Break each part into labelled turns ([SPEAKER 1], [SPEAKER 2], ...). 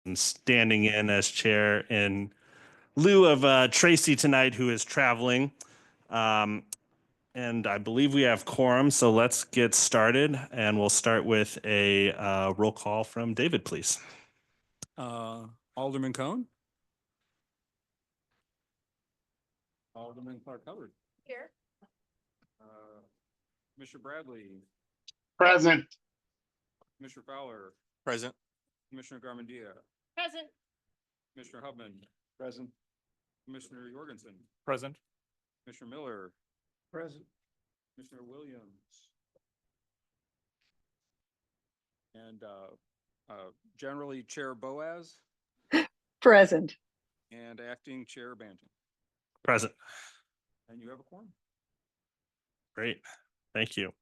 [SPEAKER 1] I'm standing in as chair in lieu of Tracy tonight, who is traveling. And I believe we have quorum, so let's get started. And we'll start with a roll call from David, please.
[SPEAKER 2] Alderman Cone. Alderman Clark Hubbard.
[SPEAKER 3] Here.
[SPEAKER 2] Commissioner Bradley.
[SPEAKER 4] Present.
[SPEAKER 2] Commissioner Fowler.
[SPEAKER 5] Present.
[SPEAKER 2] Commissioner Garmendia.
[SPEAKER 3] Present.
[SPEAKER 2] Commissioner Hubman. Present. Commissioner Jorgensen.
[SPEAKER 5] Present.
[SPEAKER 2] Commissioner Miller.
[SPEAKER 4] Present.
[SPEAKER 2] Commissioner Williams. And generally Chair Boaz
[SPEAKER 6] Present.
[SPEAKER 2] and Acting Chair Banton.
[SPEAKER 1] Present.
[SPEAKER 2] And you have a quorum.
[SPEAKER 1] Great. Thank you.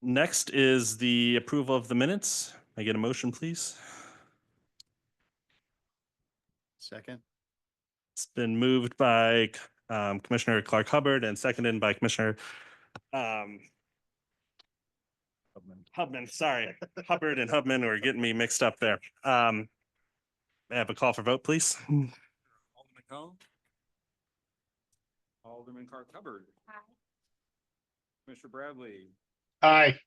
[SPEAKER 1] Next is the approval of the minutes. May I get a motion, please?
[SPEAKER 4] Second.
[SPEAKER 1] It's been moved by Commissioner Clark Hubbard and seconded by Commissioner Hubman. Sorry, Hubbard and Hubman were getting me mixed up there. May I have a call for vote, please?
[SPEAKER 2] Alderman Cone. Alderman Clark Hubbard.
[SPEAKER 3] Aye.
[SPEAKER 2] Commissioner Bradley.
[SPEAKER 4] Aye.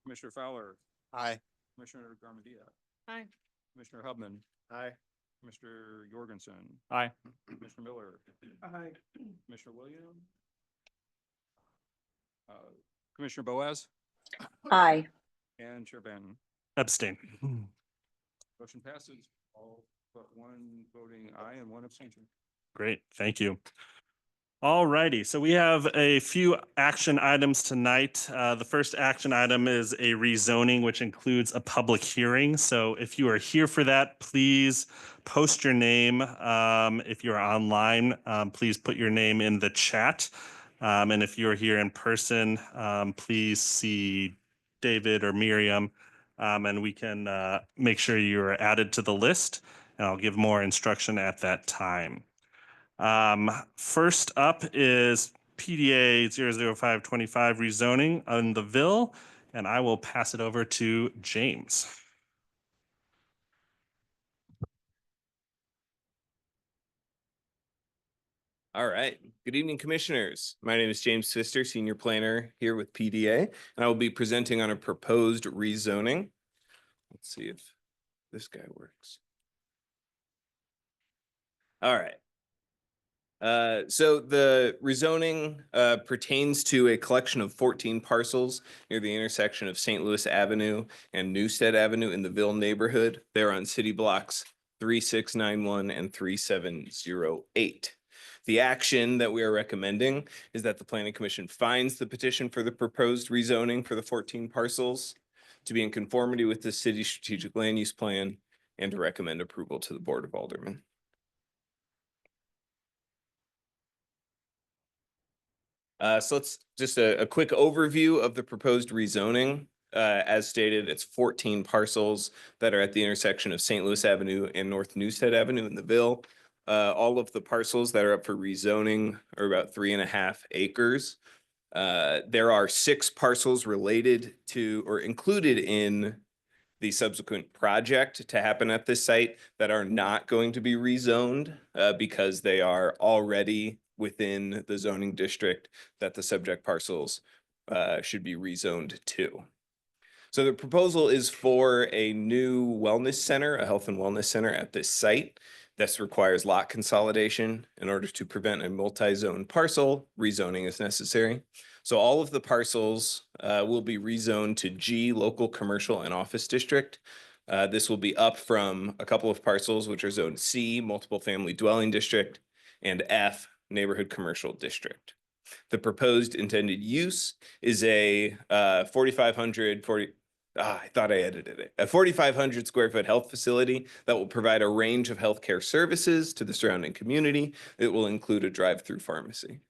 [SPEAKER 2] Commissioner Fowler.
[SPEAKER 5] Aye.
[SPEAKER 2] Commissioner Garmendia.
[SPEAKER 3] Aye.
[SPEAKER 2] Commissioner Hubman.
[SPEAKER 4] Aye.
[SPEAKER 2] Commissioner Jorgensen.
[SPEAKER 5] Aye.
[SPEAKER 2] Commissioner Miller.
[SPEAKER 4] Aye.
[SPEAKER 2] Commissioner Williams. Commissioner Boaz
[SPEAKER 6] Aye.
[SPEAKER 2] and Chair Banton.
[SPEAKER 1] Abstain.
[SPEAKER 2] Motion passes, all but one voting aye and one abstention.
[SPEAKER 1] Great, thank you. All righty, so we have a few action items tonight. The first action item is a rezoning, which includes a public hearing. So if you are here for that, please post your name. If you're online, please put your name in the chat. And if you're here in person, please see David or Miriam, and we can make sure you're added to the list. And I'll give more instruction at that time. First up is PDA 00525 rezoning on the Ville, and I will pass it over to James.
[SPEAKER 5] All right. Good evening, commissioners. My name is James Pfister, senior planner here with PDA, and I will be presenting on a proposed rezoning. Let's see if this guy works. All right. So the rezoning pertains to a collection of 14 parcels near the intersection of St. Louis Avenue and Newstead Avenue in the Ville neighborhood. They're on city blocks 3691 and 3708. The action that we are recommending is that the Planning Commission finds the petition for the proposed rezoning for the 14 parcels to be in conformity with the city strategic land use plan and to recommend approval to the Board of Aldermen. So let's just a quick overview of the proposed rezoning. As stated, it's 14 parcels that are at the intersection of St. Louis Avenue and North Newstead Avenue in the Ville. All of the parcels that are up for rezoning are about 3.5 acres. There are 6 parcels related to or included in the subsequent project to happen at this site that are not going to be rezoned because they are already within the zoning district that the subject parcels should be rezoned to. So the proposal is for a new wellness center, a health and wellness center at this site. This requires lot consolidation. In order to prevent a multi-zone parcel, rezoning is necessary. So all of the parcels will be rezoned to G, local commercial and office district. This will be up from a couple of parcels, which are zoned C, multiple family dwelling district, and F, neighborhood commercial district. The proposed intended use is a 4,500 square foot health facility that will provide a range of healthcare services to the surrounding community. It will include a drive-through pharmacy.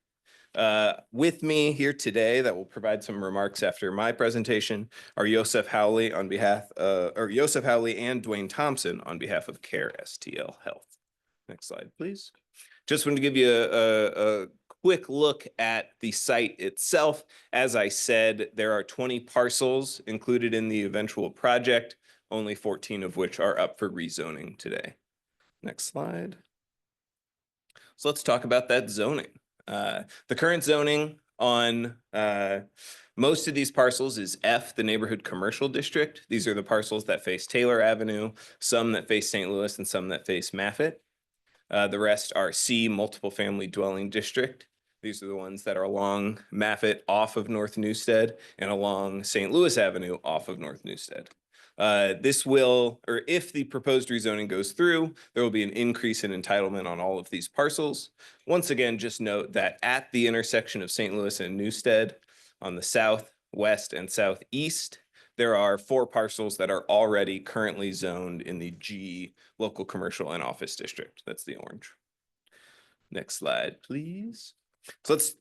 [SPEAKER 5] With me here today that will provide some remarks after my presentation are Yosef Howley and Dwayne Thompson on behalf of CARE STL Health. Next slide, please. Just wanted to give you a quick look at the site itself. As I said, there are 20 parcels included in the eventual project. only 14 of which are up for rezoning today. Next slide. So let's talk about that zoning. The current zoning on most of these parcels is F, the neighborhood commercial district. These are the parcels that face Taylor Avenue, some that face St. Louis, and some that face Maffitt. The rest are C, multiple family dwelling district. These are the ones that are along Maffitt off of North Newstead and along St. Louis Avenue off of North Newstead. This will, or if the proposed rezoning goes through, there will be an increase in entitlement on all of these parcels. Once again, just note that at the intersection of St. Louis and Newstead on the south, west, and southeast, there are 4 parcels that are already currently zoned in the G local commercial and office district. That's the orange. Next slide, please. So let's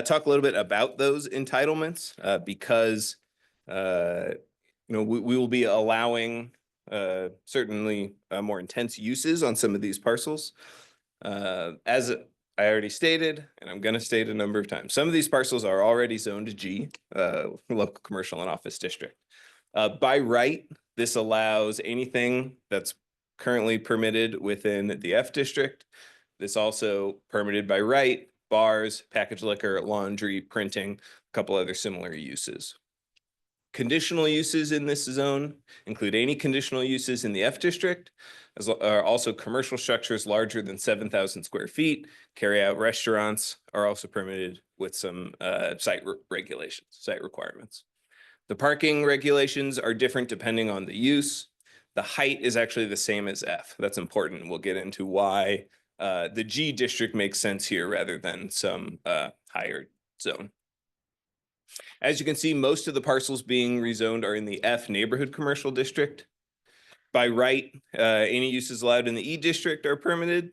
[SPEAKER 5] talk a little bit about those entitlements because we will be allowing certainly more intense uses on some of these parcels. As I already stated, and I'm going to state a number of times, some of these parcels are already zoned to G, local commercial and office district. By right, this allows anything that's currently permitted within the F district. This also permitted by right, bars, packaged liquor, laundry, printing, a couple other similar uses. Conditional uses in this zone include any conditional uses in the F district, as are also commercial structures larger than 7,000 square feet. Carry-out restaurants are also permitted with some site regulations, site requirements. The parking regulations are different depending on the use. The height is actually the same as F. That's important. We'll get into why the G district makes sense here rather than some higher zone. As you can see, most of the parcels being rezoned are in the F neighborhood commercial district. By right, any uses allowed in the E district are permitted.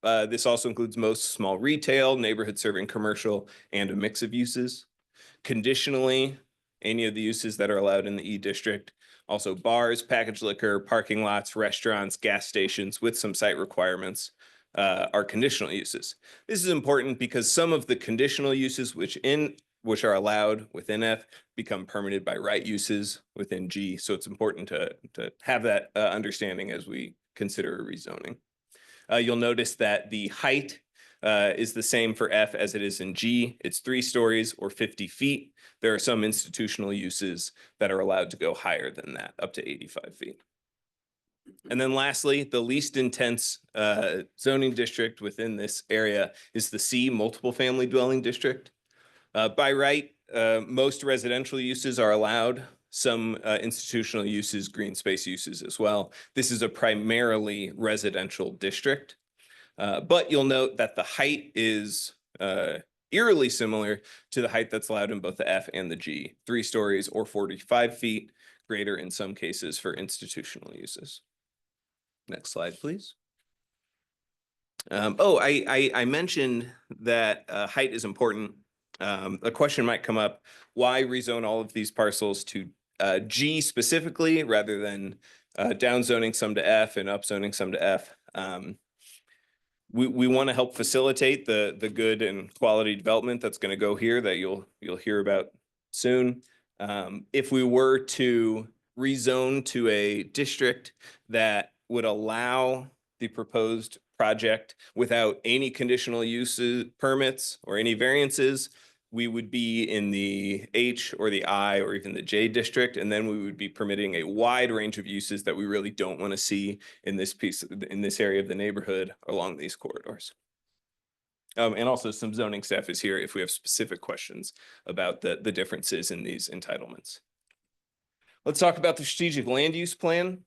[SPEAKER 5] This also includes most small retail, neighborhood serving commercial, and a mix of uses. Conditionally, any of the uses that are allowed in the E district, also bars, packaged liquor, parking lots, restaurants, gas stations with some site requirements are conditional uses. This is important because some of the conditional uses which are allowed within F become permitted by right uses within G. So it's important to have that understanding as we consider rezoning. You'll notice that the height is the same for F as it is in G. It's 3 stories or 50 feet. There are some institutional uses that are allowed to go higher than that, up to 85 feet. And then lastly, the least intense zoning district within this area is the C, multiple family dwelling district. By right, most residential uses are allowed, some institutional uses, green space uses as well. This is a primarily residential district, but you'll note that the height is eerily similar to the height that's allowed in both the F and the G, 3 stories or 45 feet, greater in some cases for institutional uses. Next slide, please. I mentioned that height is important. A question might come up, why rezone all of these parcels to G specifically rather than downzoning some to F and upzoning some to F? We want to help facilitate the good and quality development that's going to go here that you'll hear about soon. If we were to rezone to a district that would allow the proposed project without any conditional uses permits or any variances, we would be in the H or the I or even the J district, and then we would be permitting a wide range of uses that we really don't want to see in this area of the neighborhood along these corridors. And also some zoning staff is here if we have specific questions about the differences in these entitlements. Let's talk about the strategic land use plan.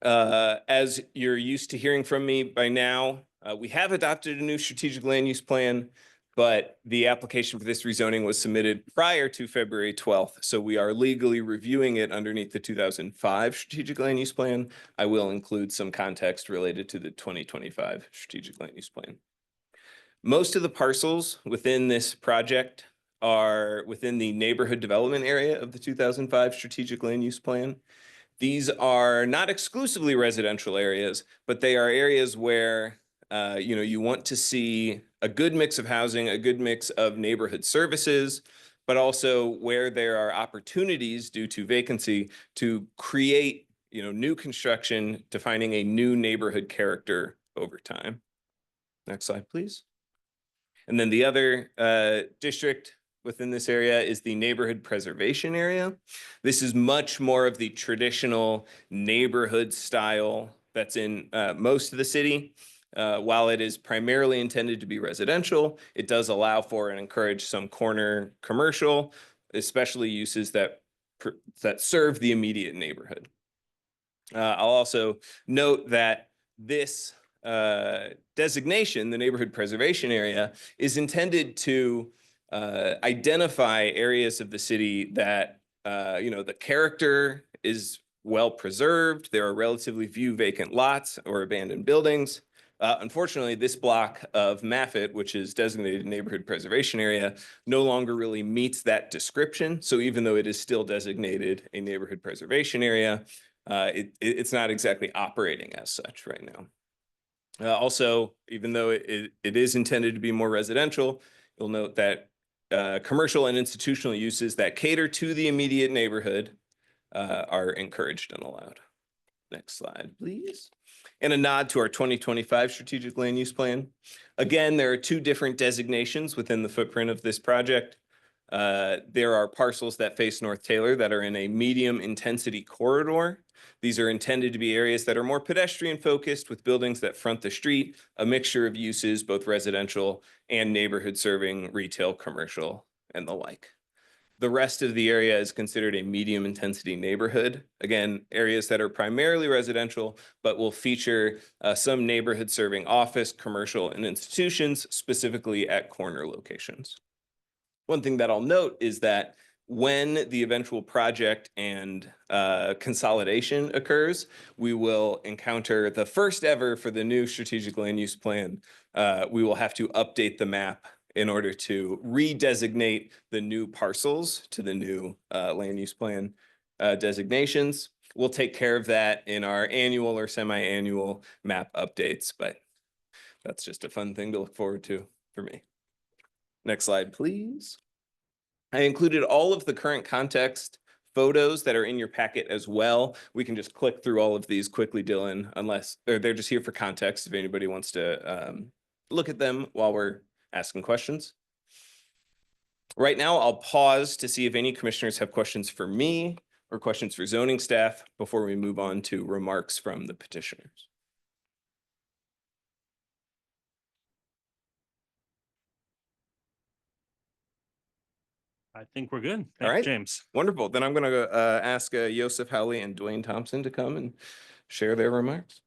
[SPEAKER 5] As you're used to hearing from me by now, we have adopted a new strategic land use plan, but the application for this rezoning was submitted prior to February 12th. So we are legally reviewing it underneath the 2005 strategic land use plan. I will include some context related to the 2025 strategic land use plan. Most of the parcels within this project are within the neighborhood development area of the 2005 strategic land use plan. These are not exclusively residential areas, but they are areas where you want to see a good mix of housing, a good mix of neighborhood services, but also where there are opportunities due to vacancy to create new construction, defining a new neighborhood character over time. Next slide, please. And then the other district within this area is the neighborhood preservation area. This is much more of the traditional neighborhood style that's in most of the city. While it is primarily intended to be residential, it does allow for and encourage some corner commercial, especially uses that serve the immediate neighborhood. I'll also note that this designation, the neighborhood preservation area, is intended to identify areas of the city that, the character is well preserved. There are relatively few vacant lots or abandoned buildings. Unfortunately, this block of Maffitt, which is designated neighborhood preservation area, no longer really meets that description. So even though it is still designated a neighborhood preservation area, it's not exactly operating as such right now. Also, even though it is intended to be more residential, you'll note that commercial and institutional uses that cater to the immediate neighborhood are encouraged and allowed. Next slide, please. And a nod to our 2025 strategic land use plan. Again, there are two different designations within the footprint of this project. There are parcels that face North Taylor that are in a medium intensity corridor. These are intended to be areas that are more pedestrian focused with buildings that front the street, a mixture of uses, both residential and neighborhood serving, retail, commercial, and the like. The rest of the area is considered a medium intensity neighborhood. Again, areas that are primarily residential, but will feature some neighborhood serving office, commercial, and institutions, specifically at corner locations. One thing that I'll note is that when the eventual project and consolidation occurs, we will encounter the first ever for the new strategic land use plan. We will have to update the map in order to redesignate the new parcels to the new land use plan designations. We'll take care of that in our annual or semi-annual map updates, but that's just a fun thing to look forward to for me. Next slide, please. I included all of the current context photos that are in your packet as well. We can just click through all of these quickly, Dylan, unless they're just here for context if anybody wants to look at them while we're asking questions. Right now, I'll pause to see if any commissioners have questions for me or questions for zoning staff before we move on to remarks from the petitioners.
[SPEAKER 1] I think we're good.
[SPEAKER 5] All right.
[SPEAKER 1] James.
[SPEAKER 5] Wonderful. Then I'm going to ask Joseph Howley and Dwayne Thompson to come and share their remarks.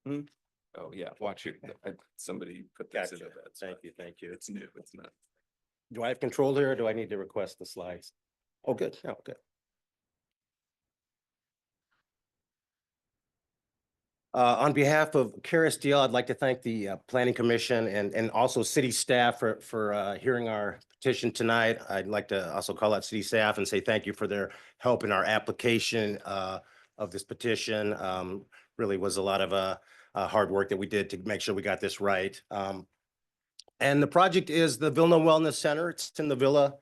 [SPEAKER 5] Oh, yeah. Watch it. Somebody put this in
[SPEAKER 3] Gotcha.
[SPEAKER 5] a bad spot.
[SPEAKER 3] Thank you, thank you.
[SPEAKER 5] It's new. It's not.
[SPEAKER 3] Do I have control here or do I need to request the slides? Oh, good. Oh, good. On behalf of CareSDL, I'd like to thank the Planning Commission and also city staff for hearing our petition tonight. I'd like to also call out city staff and say thank you for their help in our application of this petition. Really was a lot of hard work that we did to make sure we got this right. And the project is the Villa Wellness Center. It's in the Villa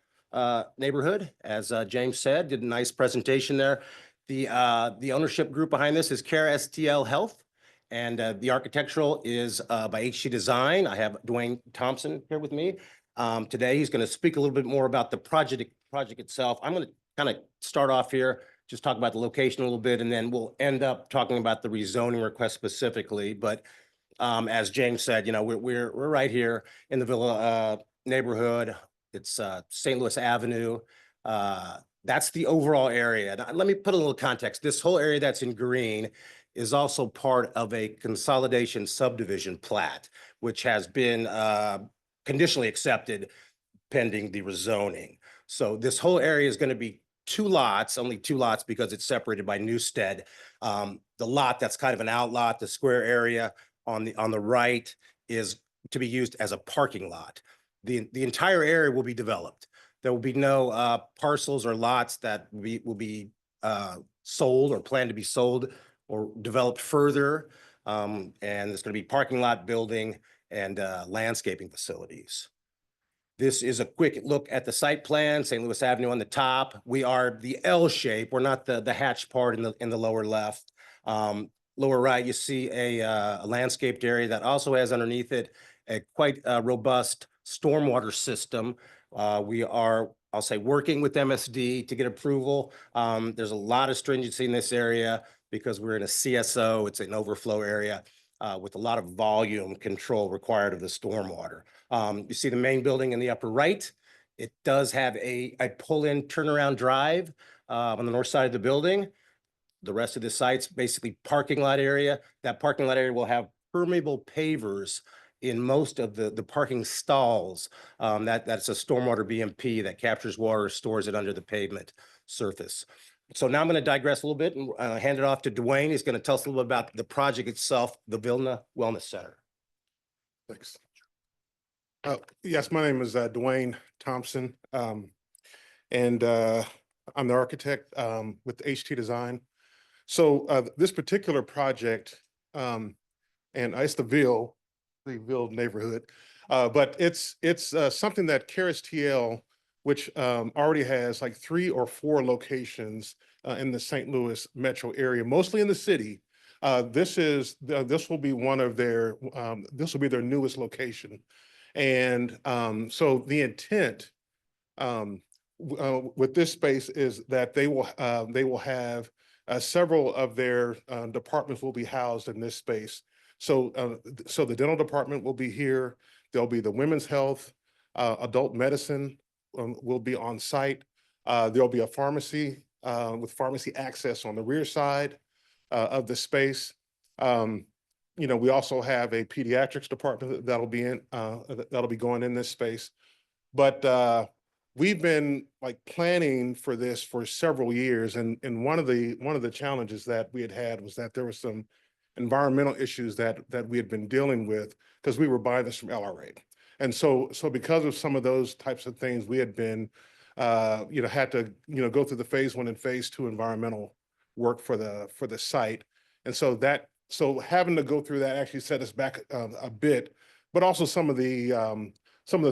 [SPEAKER 3] neighborhood, as James said, did a nice presentation there. The ownership group behind this is CareSDL Health, and the architectural is by HG Design. I have Dwayne Thompson here with me today. He's going to speak a little bit more about the project itself. I'm going to kind of start off here, just talk about the location a little bit, and then we'll end up talking about the rezoning request specifically. But as James said, we're right here in the Villa neighborhood. It's St. Louis Avenue. That's the overall area. Now, let me put a little context. This whole area that's in green is also part of a consolidation subdivision plat, which has been conditionally accepted pending the rezoning. So this whole area is going to be two lots, only two lots because it's separated by Newstead. The lot that's kind of an outlot, the square area on the right is to be used as a parking lot. The entire area will be developed. There will be no parcels or lots that will be sold or planned to be sold or developed further. And there's going to be parking lot, building, and landscaping facilities. This is a quick look at the site plan, St. Louis Avenue on the top. We are the L shape. We're not the hatch part in the lower left. Lower right, you see a landscaped area that also has underneath it a quite robust stormwater system. We are, I'll say, working with MSD to get approval. There's a lot of stringency in this area because we're in a CSO. It's an overflow area with a lot of volume control required of the stormwater. You see the main building in the upper right. It does have a pull-in turnaround drive on the north side of the building. The rest of the site's basically parking lot area. That parking lot area will have permeable pavers in most of the parking stalls. That's a stormwater BMP that captures water, stores it under the pavement surface. So now I'm going to digress a little bit and hand it off to Dwayne. He's going to tell us a little bit about the project itself, the Vilna Wellness Center.
[SPEAKER 7] Thanks. Yes, my name is Dwayne Thompson, and I'm the architect with HT Design. So this particular project, and it's the Ville neighborhood, but it's something that Karis TL, which already has like 3 or 4 locations in the St. Louis metro area, mostly in the city. This will be one of their this will be their newest location, and so the intent with this space is that they will have several of their departments will be housed in this space. So so the dental department will be here. There'll be the women's health, adult medicine will be on site. There'll be a pharmacy with pharmacy access on the rear side of the space. You know, we also have a pediatrics department that'll be going in this space. But we've been like planning for this for several years, and one of the challenges that we had was that there was some environmental issues that we had been dealing with because we were buying this from LRA. And so because of some of those types of things, we had been had to go through the phase 1 and phase 2 environmental work for the site. And so having to go through that actually set us back a bit, but also some of the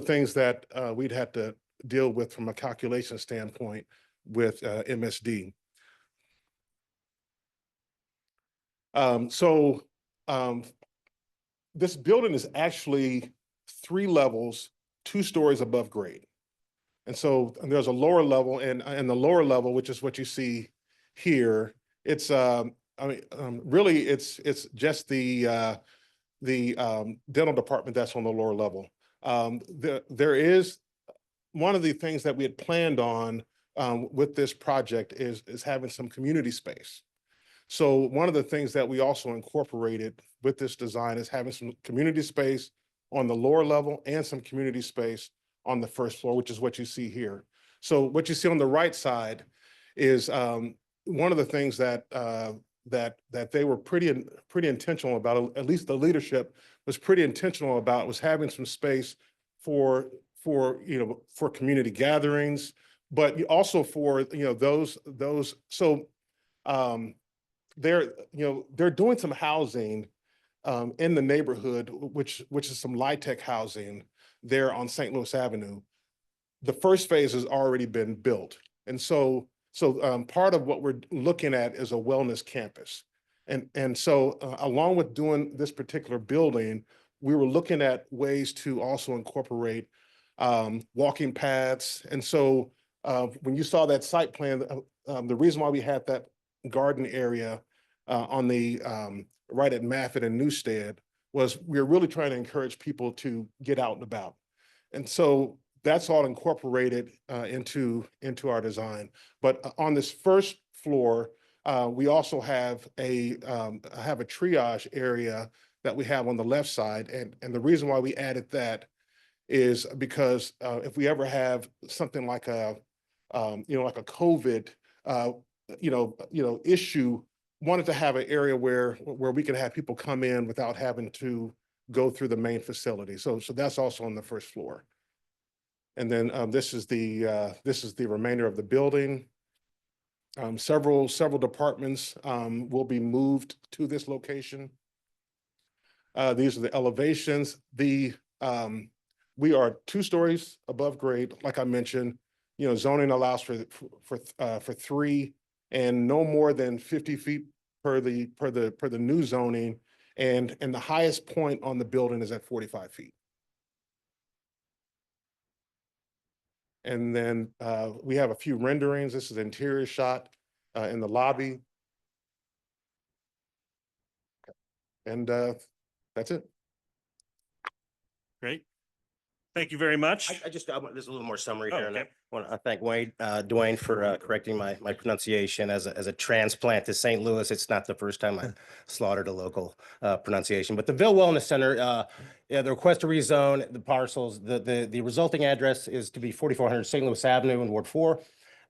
[SPEAKER 7] things that we'd had to deal with from a calculation standpoint with MSD. This building is actually 3 levels, 2 stories above grade. And so there's a lower level, and the lower level, which is what you see here, it's really it's just the dental department that's on the lower level. There is one of the things that we had planned on with this project is having some community space. So one of the things that we also incorporated with this design is having some community space on the lower level and some community space on the first floor, which is what you see here. So what you see on the right side is one of the things that they were pretty intentional about, at least the leadership was pretty intentional about, was having some space for community gatherings, but also for those. So they're doing some housing in the neighborhood, which is some LIHTC housing there on St. Louis Avenue. The first phase has already been built, and so part of what we're looking at is a wellness campus, and so along with doing this particular building, we were looking at ways to also incorporate walking paths. And so when you saw that site plan, the reason why we had that garden area on the right at Maffitt and Newstead was we were really trying to encourage people to get out and about. And so that's all incorporated into our design. But on this first floor, we also have a triage area that we have on the left side. And the reason why we added that is because if we ever have something like a COVID issue, wanted to have an area where we could have people come in without having to go through the main facility. So that's also on the first floor. And then this is the remainder of the building. Several departments will be moved to this location. These are the elevations. The we are 2 stories above grade, like I mentioned. You know, zoning allows for 3 and no more than 50 feet per the new zoning. And the highest point on the building is at 45 feet. And then we have a few renderings. This is interior shot in the lobby. And that's it.
[SPEAKER 1] Great. Thank you very much.
[SPEAKER 3] There's a little more summary
[SPEAKER 1] Oh,
[SPEAKER 3] here. And I
[SPEAKER 1] okay.
[SPEAKER 3] want to thank Dwayne for correcting my pronunciation as a transplant to St. Louis. It's not the first time I slaughtered a local pronunciation, but the Ville Wellness Center, the request to rezone the parcels, the resulting address is to be 4400 St. Louis Avenue in Ward 4.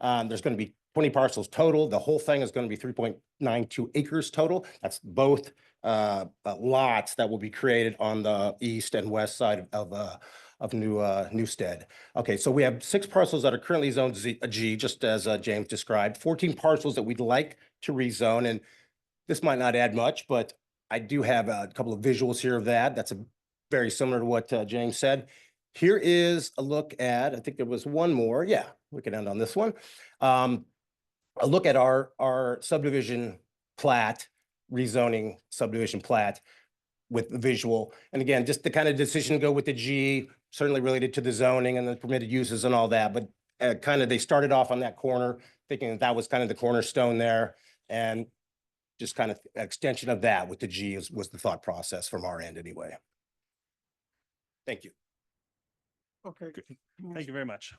[SPEAKER 3] There's going to be 20 parcels total. The whole thing is going to be 3.92 acres total. That's both lots that will be created on the east and west side of Newstead. Okay, so we have 6 parcels that are currently zoned G, just as James described, 14 parcels that we'd like to rezone. And this might not add much, but I do have a couple of visuals here of that. That's very similar to what James said. Here is a look at, I think there was one more. Yeah, we can end on this one. A look at our subdivision plat, rezoning subdivision plat with the visual. And again, just the kind of decision to go with the G, certainly related to the zoning and the permitted uses and all that. But kind of they started off on that corner, thinking that was kind of the cornerstone there. And just kind of extension of that with the G was the thought process from our end anyway. Thank you.
[SPEAKER 4] Okay.
[SPEAKER 1] Thank you very much.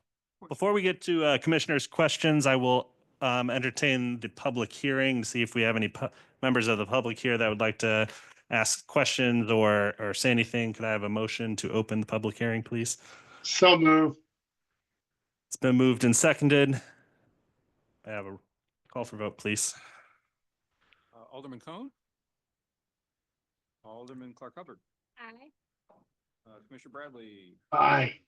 [SPEAKER 1] Before we get to commissioners' questions, I will entertain the public hearing to see if we have any members of the public here that would like to ask questions or say anything. Could I have a motion to open the public hearing, please?
[SPEAKER 4] So move.
[SPEAKER 1] It's been moved and seconded. I have a call for vote, please.
[SPEAKER 2] Alderman Cone? Alderman Clark Hubbard?
[SPEAKER 6] Aye.
[SPEAKER 2] Commissioner Bradley?
[SPEAKER 4] Aye.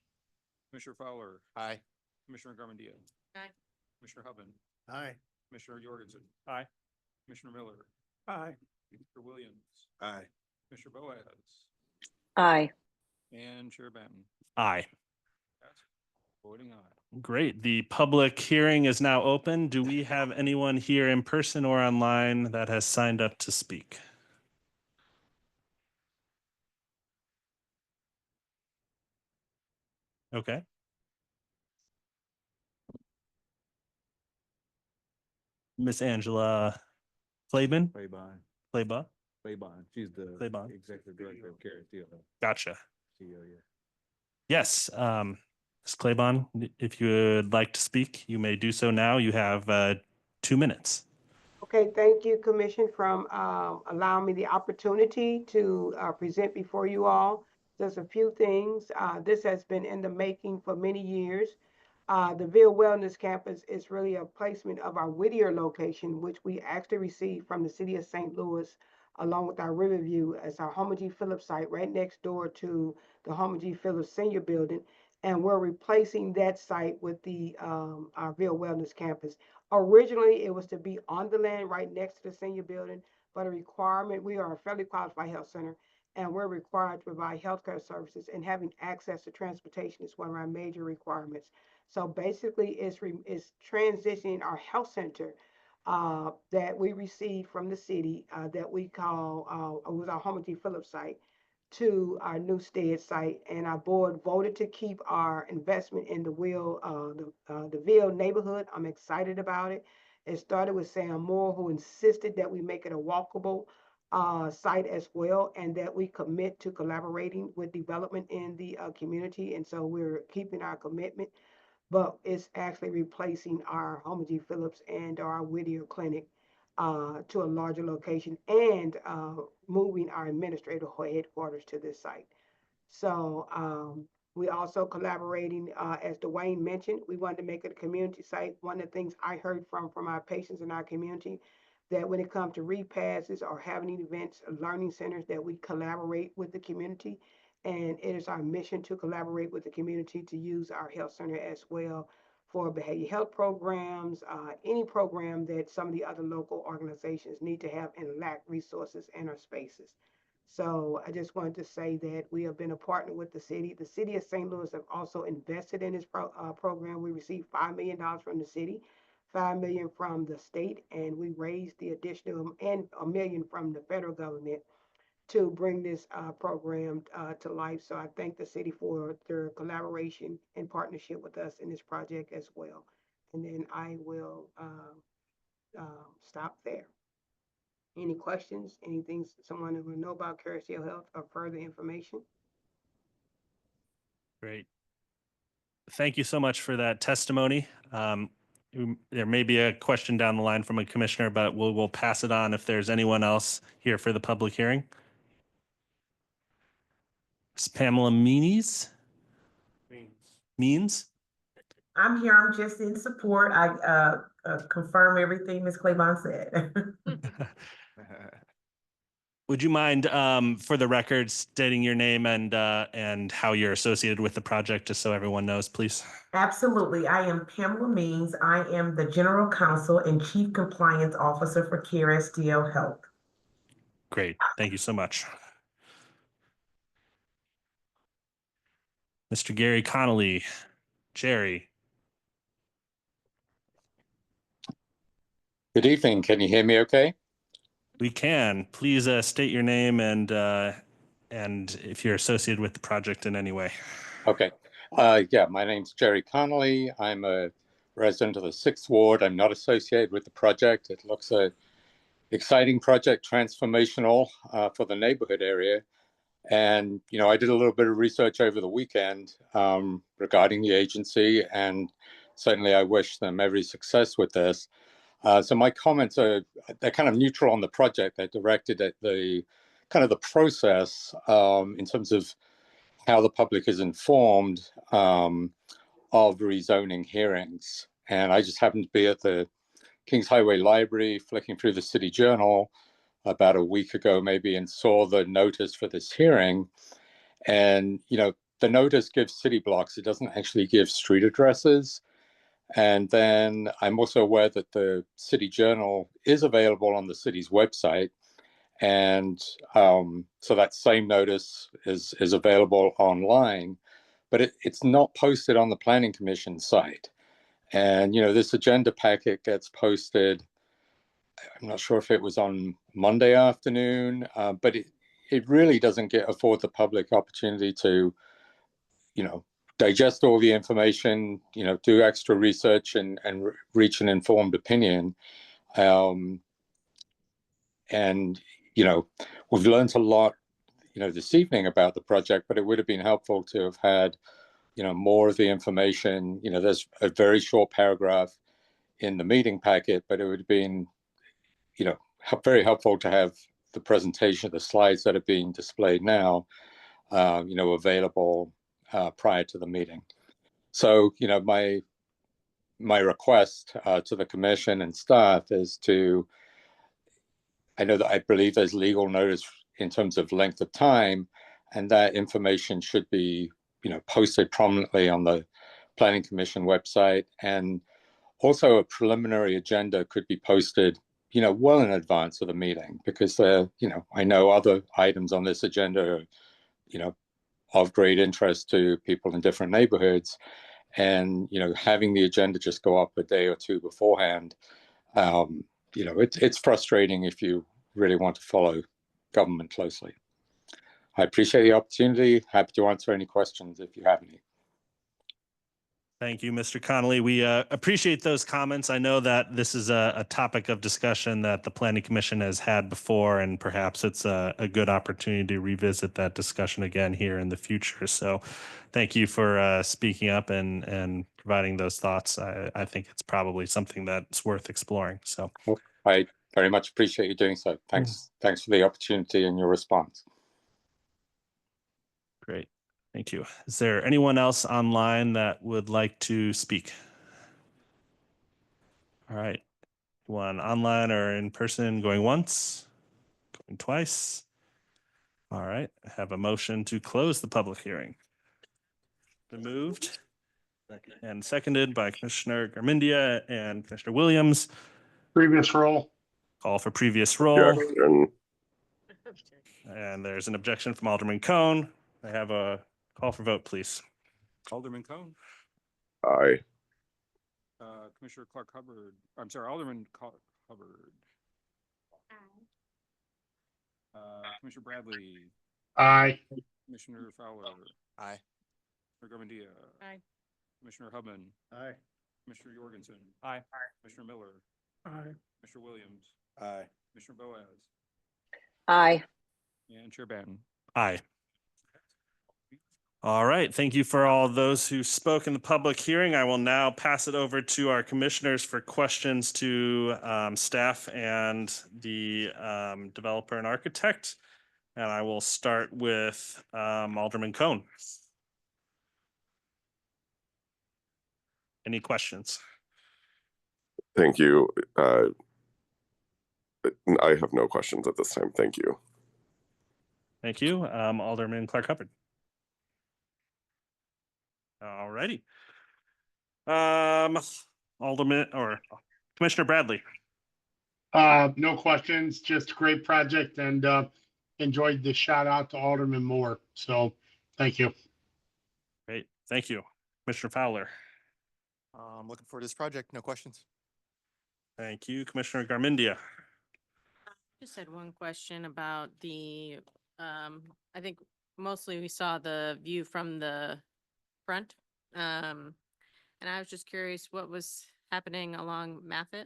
[SPEAKER 2] Commissioner Fowler?
[SPEAKER 4] Aye.
[SPEAKER 2] Commissioner Garmendia?
[SPEAKER 6] Aye.
[SPEAKER 2] Commissioner Hubin?
[SPEAKER 4] Aye.
[SPEAKER 2] Commissioner Jorgensen?
[SPEAKER 1] Aye.
[SPEAKER 2] Commissioner Miller?
[SPEAKER 4] Aye.
[SPEAKER 2] Mr. Williams?
[SPEAKER 4] Aye.
[SPEAKER 2] Commissioner Boaz?
[SPEAKER 6] Aye.
[SPEAKER 2] And Chair Benton?
[SPEAKER 1] Aye.
[SPEAKER 2] Voting aye.
[SPEAKER 1] Great. The public hearing is now open. Do we have anyone here in person or online that has signed up to speak? Okay. Miss Angela Claiborne?
[SPEAKER 8] Claybon.
[SPEAKER 1] Claiborne.
[SPEAKER 8] She's the
[SPEAKER 1] Claybon.
[SPEAKER 8] executive director of Carrot Deal,
[SPEAKER 1] Gotcha.
[SPEAKER 8] CEO, yeah.
[SPEAKER 1] Yes, Ms. Claiborne, if you would like to speak, you may do so now. You have 2 minutes.
[SPEAKER 9] Okay, thank you, Commission, for allowing me the opportunity to present before you all. Just a few things. This has been in the making for many years. The Ville Wellness Campus is really a placement of our Whittier location, which we actually received from the city of St. Louis, along with our Riverview as our Homer G. Phillips site right next door to the Homer G. Phillips Senior Building. And we're replacing that site with the our Ville Wellness Campus. Originally, it was to be on the land right next to the senior building, but a requirement, we are a federally qualified health center, and we're required to provide healthcare services, and having access to transportation is one of our major requirements. So basically, it's transitioning our health center that we received from the city that we call, was our Homer G. Phillips site, to our Newstead site, and our board voted to keep our investment in the Ville neighborhood. I'm excited about it. It started with Sam Moore, who insisted that we make it a walkable site as well, and that we commit to collaborating with development in the community. And so we're keeping our commitment, but it's actually replacing our Homer G. Phillips and our Whittier Clinic to a larger location, and moving our administrative headquarters to this site. So we also collaborating, as Dwayne mentioned, we wanted to make it a community site. One of the things I heard from our patients in our community, that when it comes to repasses or having events, learning centers, that we collaborate with the community. And it is our mission to collaborate with the community to use our health center as well for behavioral health programs, any program that some of the other local organizations need to have and lack resources and or spaces. So I just wanted to say that we have been a partner with the city. The city of St. Louis have also invested in this program. We received $5 million from the city, $5 million from the state, and we raised the additional and $1 million from the federal government to bring this program to life. So I thank the city for their collaboration and partnership with us in this project as well. And then I will stop there. Any questions? Anything someone will know about Carousel Health or further information?
[SPEAKER 1] Great. Thank you so much for that testimony. There may be a question down the line from a commissioner, but we'll pass it on if there's anyone else here for the public hearing. Ms. Pamela Means?
[SPEAKER 10] I'm here. I'm just in support. I confirm everything Ms. Claiborne said.
[SPEAKER 1] Would you mind, for the record, stating your name and how you're associated with the project, just so everyone knows, please?
[SPEAKER 10] Absolutely. I am Pamela Means. I am the General Counsel and Chief Compliance Officer for CareSDL Health.
[SPEAKER 1] Great. Thank you so much. Mr. Gary Connolly, Jerry.
[SPEAKER 11] Good evening. Can you hear me okay?
[SPEAKER 1] We can. Please state your name and if you're associated with the project in any way.
[SPEAKER 11] Okay. Yeah, my name's Jerry Connolly. I'm a resident of the 6th Ward. I'm not associated with the project. It looks an exciting project, transformational for the neighborhood area. And, you know, I did a little bit of research over the weekend regarding the agency, and certainly I wish them every success with this. So my comments they're kind of neutral on the project. They're directed at the kind of the process in terms of how the public is informed of rezoning hearings. And I just happened to be at the Kings Highway Library, flicking through the City Journal about a week ago, maybe, and saw the notice for this hearing. And, you know, the notice gives city blocks. It doesn't actually give street addresses. And then I'm also aware that the City Journal is available on the city's website. And so that same notice is available online, but it's not posted on the Planning Commission site. And, you know, this agenda packet gets posted, I'm not sure if it was on Monday afternoon, but it really doesn't afford the public opportunity to, you know, digest all the information, you know, do extra research and reach an informed opinion. And, you know, we've learned a lot, you know, this evening about the project, but it would have been helpful to have had, you know, more of the information. You know, there's a very short paragraph in the meeting packet, but it would have been, you know, very helpful to have the presentation, the slides that are being displayed now, you know, available prior to the meeting. So, you know, my request to the commission and staff is to, I know that I believe there's legal notice in terms of length of time, and that information should be, you know, posted prominently on the Planning Commission website. And also a preliminary agenda could be posted, you know, well in advance of the meeting, because you know, I know other items on this agenda are, you know, of great interest to people in different neighborhoods. And, you know, having the agenda just go up a day or two beforehand, you know, it's frustrating if you really want to follow government closely. I appreciate the opportunity. Happy to answer any questions if you have any.
[SPEAKER 1] Thank you, Mr. Connolly. We appreciate those comments. I know that this is a topic of discussion that the Planning Commission has had before, and perhaps it's a good opportunity to revisit that discussion again here in the future. So thank you for speaking up and providing those thoughts. I think it's probably something that's worth exploring. So
[SPEAKER 11] well, I very much appreciate you doing so. Thanks. Thanks for the opportunity and your response.
[SPEAKER 1] Great. Thank you. Is there anyone else online that would like to speak? All right. One online or in person, going once, going twice. All right. I have a motion to close the public hearing. Been moved and seconded by Commissioner Garmendia and Commissioner Williams.
[SPEAKER 4] Previous roll.
[SPEAKER 1] Call for previous roll. And there's an objection from Alderman Cone. I have a call for vote, please.
[SPEAKER 2] Alderman Cone,
[SPEAKER 4] Aye.
[SPEAKER 2] Commissioner Clark Hubbard, I'm sorry, Alderman Hubbard. Commissioner Bradley,
[SPEAKER 4] Aye.
[SPEAKER 2] Commissioner Fowler.
[SPEAKER 8] Aye.
[SPEAKER 2] Commissioner Garmendia.
[SPEAKER 6] Aye.
[SPEAKER 2] Commissioner Hubman,
[SPEAKER 8] Aye.
[SPEAKER 2] Commissioner Jorgensen,
[SPEAKER 8] Aye.
[SPEAKER 2] Commissioner Miller,
[SPEAKER 4] Aye.
[SPEAKER 2] Commissioner Williams,
[SPEAKER 8] Aye.
[SPEAKER 2] Commissioner Boaz,
[SPEAKER 6] Aye.
[SPEAKER 2] and Chair Banton.
[SPEAKER 1] Aye. All right, thank you for all those who spoke in the public hearing. I will now pass it over to our commissioners for questions to staff and the developer and architect. And I will start with Alderman Cone. Any questions?
[SPEAKER 4] Thank you. I have no questions at this time. Thank you.
[SPEAKER 1] Thank you. Alderman Clark Hubbard. All righty. Alderman or Commissioner Bradley.
[SPEAKER 4] No questions, just a great project and enjoyed the shout out to Alderman Moore. So thank you.
[SPEAKER 1] Great, thank you. Commissioner Fowler.
[SPEAKER 8] I'm looking forward to this project. No questions.
[SPEAKER 1] Thank you. Commissioner Garmendia.
[SPEAKER 12] Just had one question about the, I think mostly we saw the view from the front. And I was just curious what was happening along Maffett?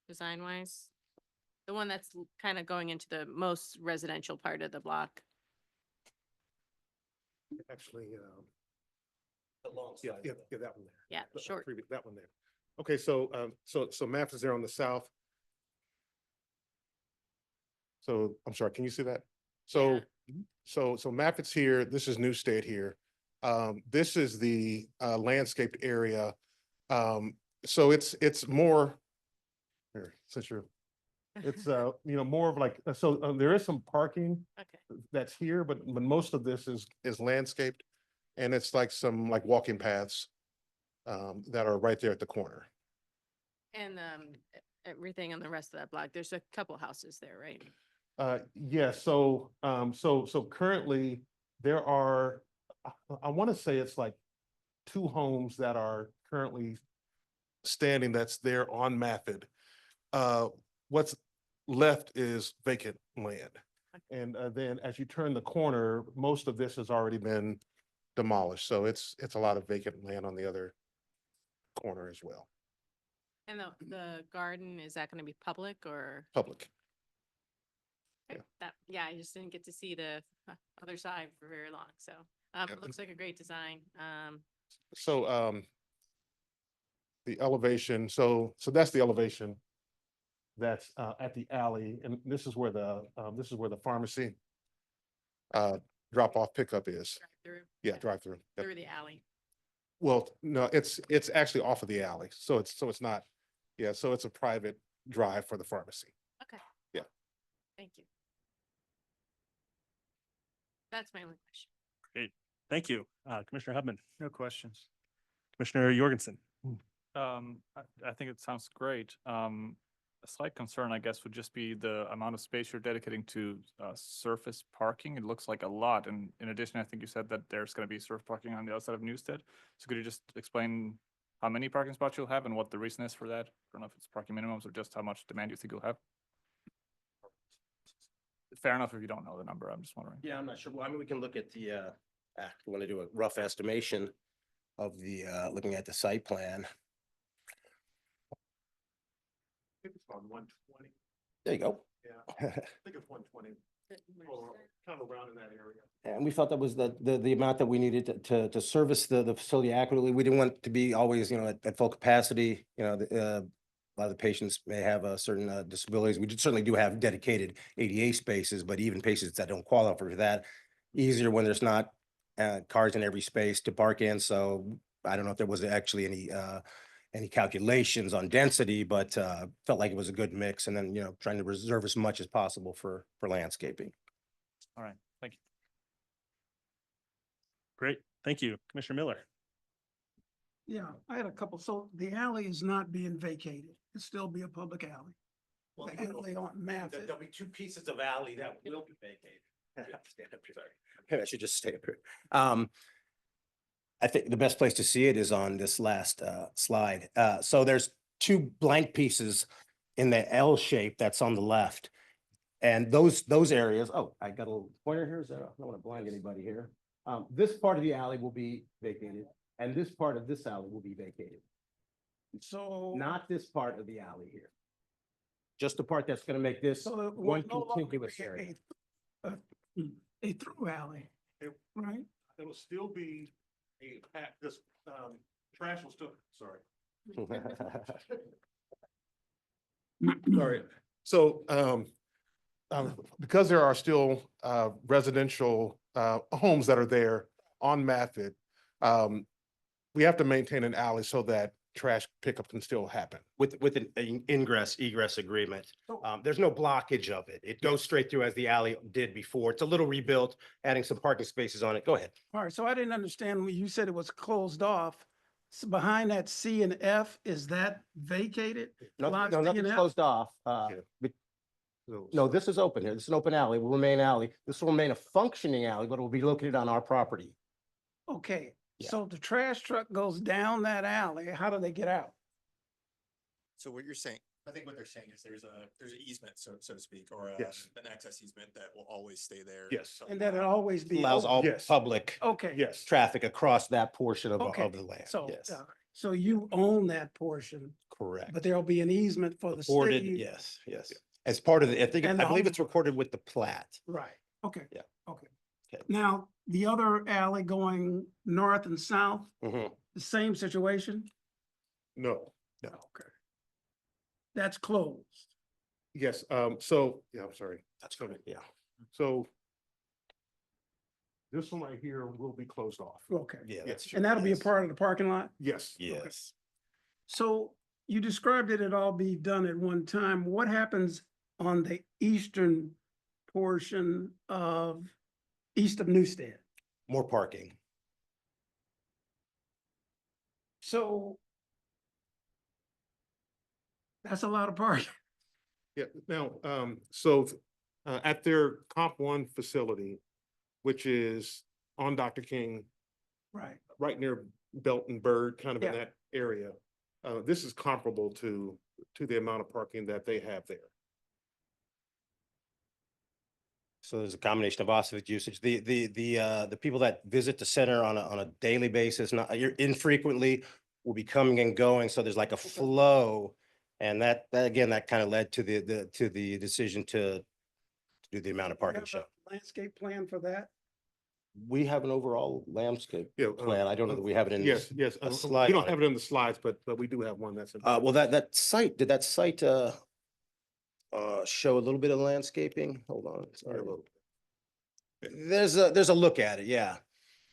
[SPEAKER 12] Design wise? The one that's kind of going into the most residential part of the block.
[SPEAKER 7] Actually, yeah, that one there.
[SPEAKER 12] Yeah, short.
[SPEAKER 7] That one there. Okay, so MAP is there on the south. So I'm sorry, can you see that? So, so Maffitt's here. This is New State here. This is the landscaped area. So it's more here, since you're, it's more of like, so there is some parking
[SPEAKER 12] Okay.
[SPEAKER 7] that's here, but most of this is landscaped. And it's like some like walking paths that are right there at the corner.
[SPEAKER 12] And everything on the rest of that block, there's a couple houses there, right?
[SPEAKER 7] Yeah, so currently there are, I want to say it's like 2 homes that are currently standing that's there on Maffett. What's left is vacant land. And then as you turn the corner, most of this has already been demolished. So it's a lot of vacant land on the other corner as well.
[SPEAKER 12] And the garden, is that going to be public or?
[SPEAKER 7] Public.
[SPEAKER 12] Okay, I just didn't get to see the other side for very long, so it looks like a great design.
[SPEAKER 7] So the elevation, so that's the elevation that's at the alley, and this is where the pharmacy drop off pickup is.
[SPEAKER 12] Drive-through?
[SPEAKER 7] Yeah, drive through. Yep.
[SPEAKER 12] Through the alley.
[SPEAKER 7] Well, no, it's actually off of the alley, so it's not. Yeah, so it's a private drive for the pharmacy.
[SPEAKER 12] Okay.
[SPEAKER 7] Yeah.
[SPEAKER 12] Thank you. That's my only question.
[SPEAKER 1] Great, thank you. Commissioner Hubman.
[SPEAKER 8] No questions.
[SPEAKER 1] Commissioner Jorgensen.
[SPEAKER 13] I think it sounds great. A slight concern, I guess, would just be the amount of space you're dedicating to surface parking. It looks like a lot. And in addition, I think you said that there's going to be surface parking on the outside of Newstead. So could you just explain how many parking spots you'll have and what the reason is for that? I don't know if it's parking minimums or just how much demand you think you'll have. Fair enough if you don't know the number. I'm just wondering.
[SPEAKER 3] Yeah, I'm not sure. Well, I mean, we can look at the, we want to do a rough estimation of the, looking at the site plan.
[SPEAKER 7] It's on 120.
[SPEAKER 3] There you go.
[SPEAKER 7] Yeah, I think it's 120. Kind of around in that area.
[SPEAKER 3] And we felt that was the amount that we needed to service the facility accurately. We didn't want it to be always, at full capacity. A lot of the patients may have certain disabilities. We certainly do have dedicated ADA spaces, but even patients that don't qualify for that, easier when there's not cars in every space to park in. So I don't know if there was actually any calculations on density, but felt like it was a good mix. And then, trying to reserve as much as possible for landscaping.
[SPEAKER 13] All right. Thank you.
[SPEAKER 1] Great, thank you. Commissioner Miller.
[SPEAKER 14] Yeah, I had a couple. So the alley is not being vacated. It'll still be a public alley.
[SPEAKER 9] Alley on Maffett.
[SPEAKER 3] There'll be two pieces of alley that will be vacated. Stand up here. Sorry. I should just stay up here. I think the best place to see it is on this last slide. So there's two blank pieces in the L shape that's on the left. And those areas, oh, I got a little pointer here. Is that, I don't want to blind anybody here. This part of the alley will be vacated and this part of this alley will be vacated.
[SPEAKER 9] So.
[SPEAKER 3] Not this part of the alley here. Just the part that's going to make this
[SPEAKER 9] So it
[SPEAKER 3] one
[SPEAKER 9] will no longer
[SPEAKER 3] contiguous
[SPEAKER 9] be
[SPEAKER 3] area.
[SPEAKER 9] a through alley, right?
[SPEAKER 7] It'll still be this, trash will still, sorry. Sorry. So, because there are still, residential, homes that are there on Maffett, we have to maintain an alley so that trash pickup can still happen.
[SPEAKER 3] With an ingress egress agreement. There's no blockage of it. It goes straight through as the alley did before. It's a little rebuilt, adding some parking spaces on it. Go ahead.
[SPEAKER 9] All right, so I didn't understand when you said it was closed off. So behind that C and F, is that vacated?
[SPEAKER 3] No,
[SPEAKER 9] Lots
[SPEAKER 3] no,
[SPEAKER 9] C
[SPEAKER 3] nothing's
[SPEAKER 9] and F?
[SPEAKER 3] closed off. No, this is open here. This is an open alley. Will remain alley. This will remain a functioning alley, but it will be located on our property.
[SPEAKER 9] Okay,
[SPEAKER 3] Yeah.
[SPEAKER 9] so the trash truck goes down that alley. How do they get out?
[SPEAKER 8] So what you're saying, I think what they're saying is there's an easement, so to speak, or
[SPEAKER 7] Yes.
[SPEAKER 8] an access easement that will always stay there.
[SPEAKER 7] Yes.
[SPEAKER 9] And that it always be.
[SPEAKER 3] Allows all
[SPEAKER 9] open?
[SPEAKER 7] Yes.
[SPEAKER 3] public
[SPEAKER 9] Okay.
[SPEAKER 7] Yes.
[SPEAKER 3] traffic across that portion of
[SPEAKER 9] Okay,
[SPEAKER 3] the land.
[SPEAKER 9] So,
[SPEAKER 3] Yes,
[SPEAKER 9] so you own that portion,
[SPEAKER 3] correct.
[SPEAKER 9] but there'll be an easement for the
[SPEAKER 3] Recorded,
[SPEAKER 9] city.
[SPEAKER 3] yes, yes. As part of the,
[SPEAKER 9] And
[SPEAKER 3] I
[SPEAKER 9] the
[SPEAKER 3] believe
[SPEAKER 9] home-
[SPEAKER 3] it's recorded with the plat.
[SPEAKER 9] Right, okay.
[SPEAKER 3] Yeah.
[SPEAKER 9] Okay.
[SPEAKER 3] Okay.
[SPEAKER 9] Now, the other alley going north and south,
[SPEAKER 3] Mhm.
[SPEAKER 9] the same situation?
[SPEAKER 7] No.
[SPEAKER 9] Okay. That's closed.
[SPEAKER 7] Yes, so, yeah, I'm sorry.
[SPEAKER 3] That's correct, yeah.
[SPEAKER 7] So this one right here will be closed off.
[SPEAKER 9] Okay.
[SPEAKER 3] Yeah, that's true.
[SPEAKER 9] And that'll be a
[SPEAKER 3] yes.
[SPEAKER 9] part of the parking lot?
[SPEAKER 7] Yes.
[SPEAKER 3] Yes.
[SPEAKER 9] So you described it all be done at one time. What happens on the eastern portion of east of Newstead?
[SPEAKER 3] More parking.
[SPEAKER 9] So that's a lot of parking.
[SPEAKER 7] Yeah, now, so, at their Comp One facility, which is on Dr. King,
[SPEAKER 9] Right.
[SPEAKER 7] right near Belton Bird, kind of in
[SPEAKER 9] Yeah.
[SPEAKER 7] that area. This is comparable to the amount of parking that they have there.
[SPEAKER 3] So there's a combination of office usage. The people that visit the center on a daily basis, not, you're infrequently, will be coming and going. So there's like a flow. And that again, that kind of led to the decision to do the amount of
[SPEAKER 9] You
[SPEAKER 3] parking
[SPEAKER 9] have
[SPEAKER 3] show.
[SPEAKER 9] a landscape plan for that?
[SPEAKER 3] We have an overall landscape
[SPEAKER 7] Yeah.
[SPEAKER 3] plan. I don't know that we have it in.
[SPEAKER 7] Yes, yes.
[SPEAKER 3] a
[SPEAKER 7] We
[SPEAKER 3] slide
[SPEAKER 7] don't
[SPEAKER 3] on
[SPEAKER 7] have it in the slides, but we do have one that's.
[SPEAKER 3] Well, that site, did that site show a little bit of landscaping? Hold on, sorry. There's a look at it, yeah.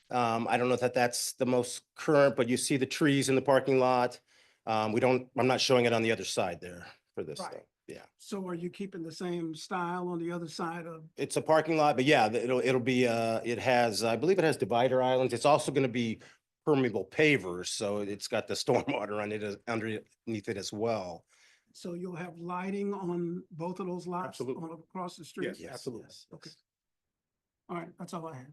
[SPEAKER 3] I don't know if that's the most current, but you see the trees in the parking lot. I'm not showing it on the other side there for this
[SPEAKER 9] Right.
[SPEAKER 3] thing. Yeah,
[SPEAKER 9] So are you keeping the same style on the other side of?
[SPEAKER 3] it's a parking lot, but yeah, it'll be, it has, I believe it has divider islands. It's also gonna be permeable pavers, so it's got the stormwater on it underneath it as well.
[SPEAKER 9] So you'll have lighting on both of those lots?
[SPEAKER 7] Absolutely.
[SPEAKER 9] Across the street?
[SPEAKER 7] Yes, absolutely.
[SPEAKER 3] yes,
[SPEAKER 9] Okay.
[SPEAKER 3] yes.
[SPEAKER 9] All right, that's all I have.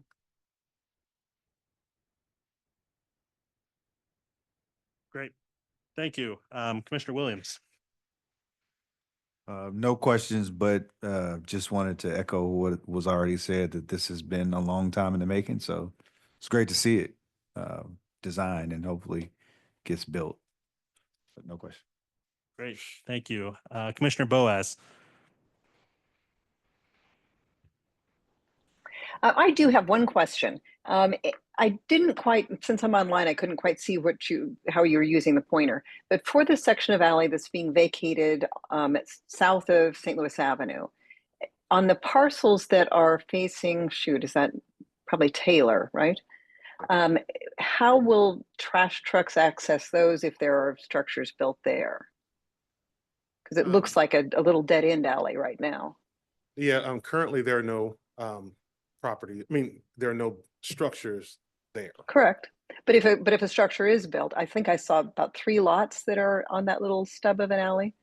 [SPEAKER 1] Great. Thank you. Commissioner Williams.
[SPEAKER 14] No questions, but just wanted to echo what was already said, that this has been a long time in the making. So it's great to see it designed and hopefully gets built. But no question.
[SPEAKER 1] Great. Thank you. Commissioner Boaz.
[SPEAKER 6] I do have one question. I didn't quite, since I'm online, I couldn't quite see how you were using the pointer. But for this section of alley that's being vacated south of St. Louis Avenue, on the parcels that are facing, is that probably Taylor, right? How will trash trucks access those if there are structures built there? Because it looks like a little dead end alley right now.
[SPEAKER 7] Yeah, currently there are no property, there are no structures there.
[SPEAKER 6] Correct. But if a structure is built, I think I saw about 3 lots that are on that little stub of an alley.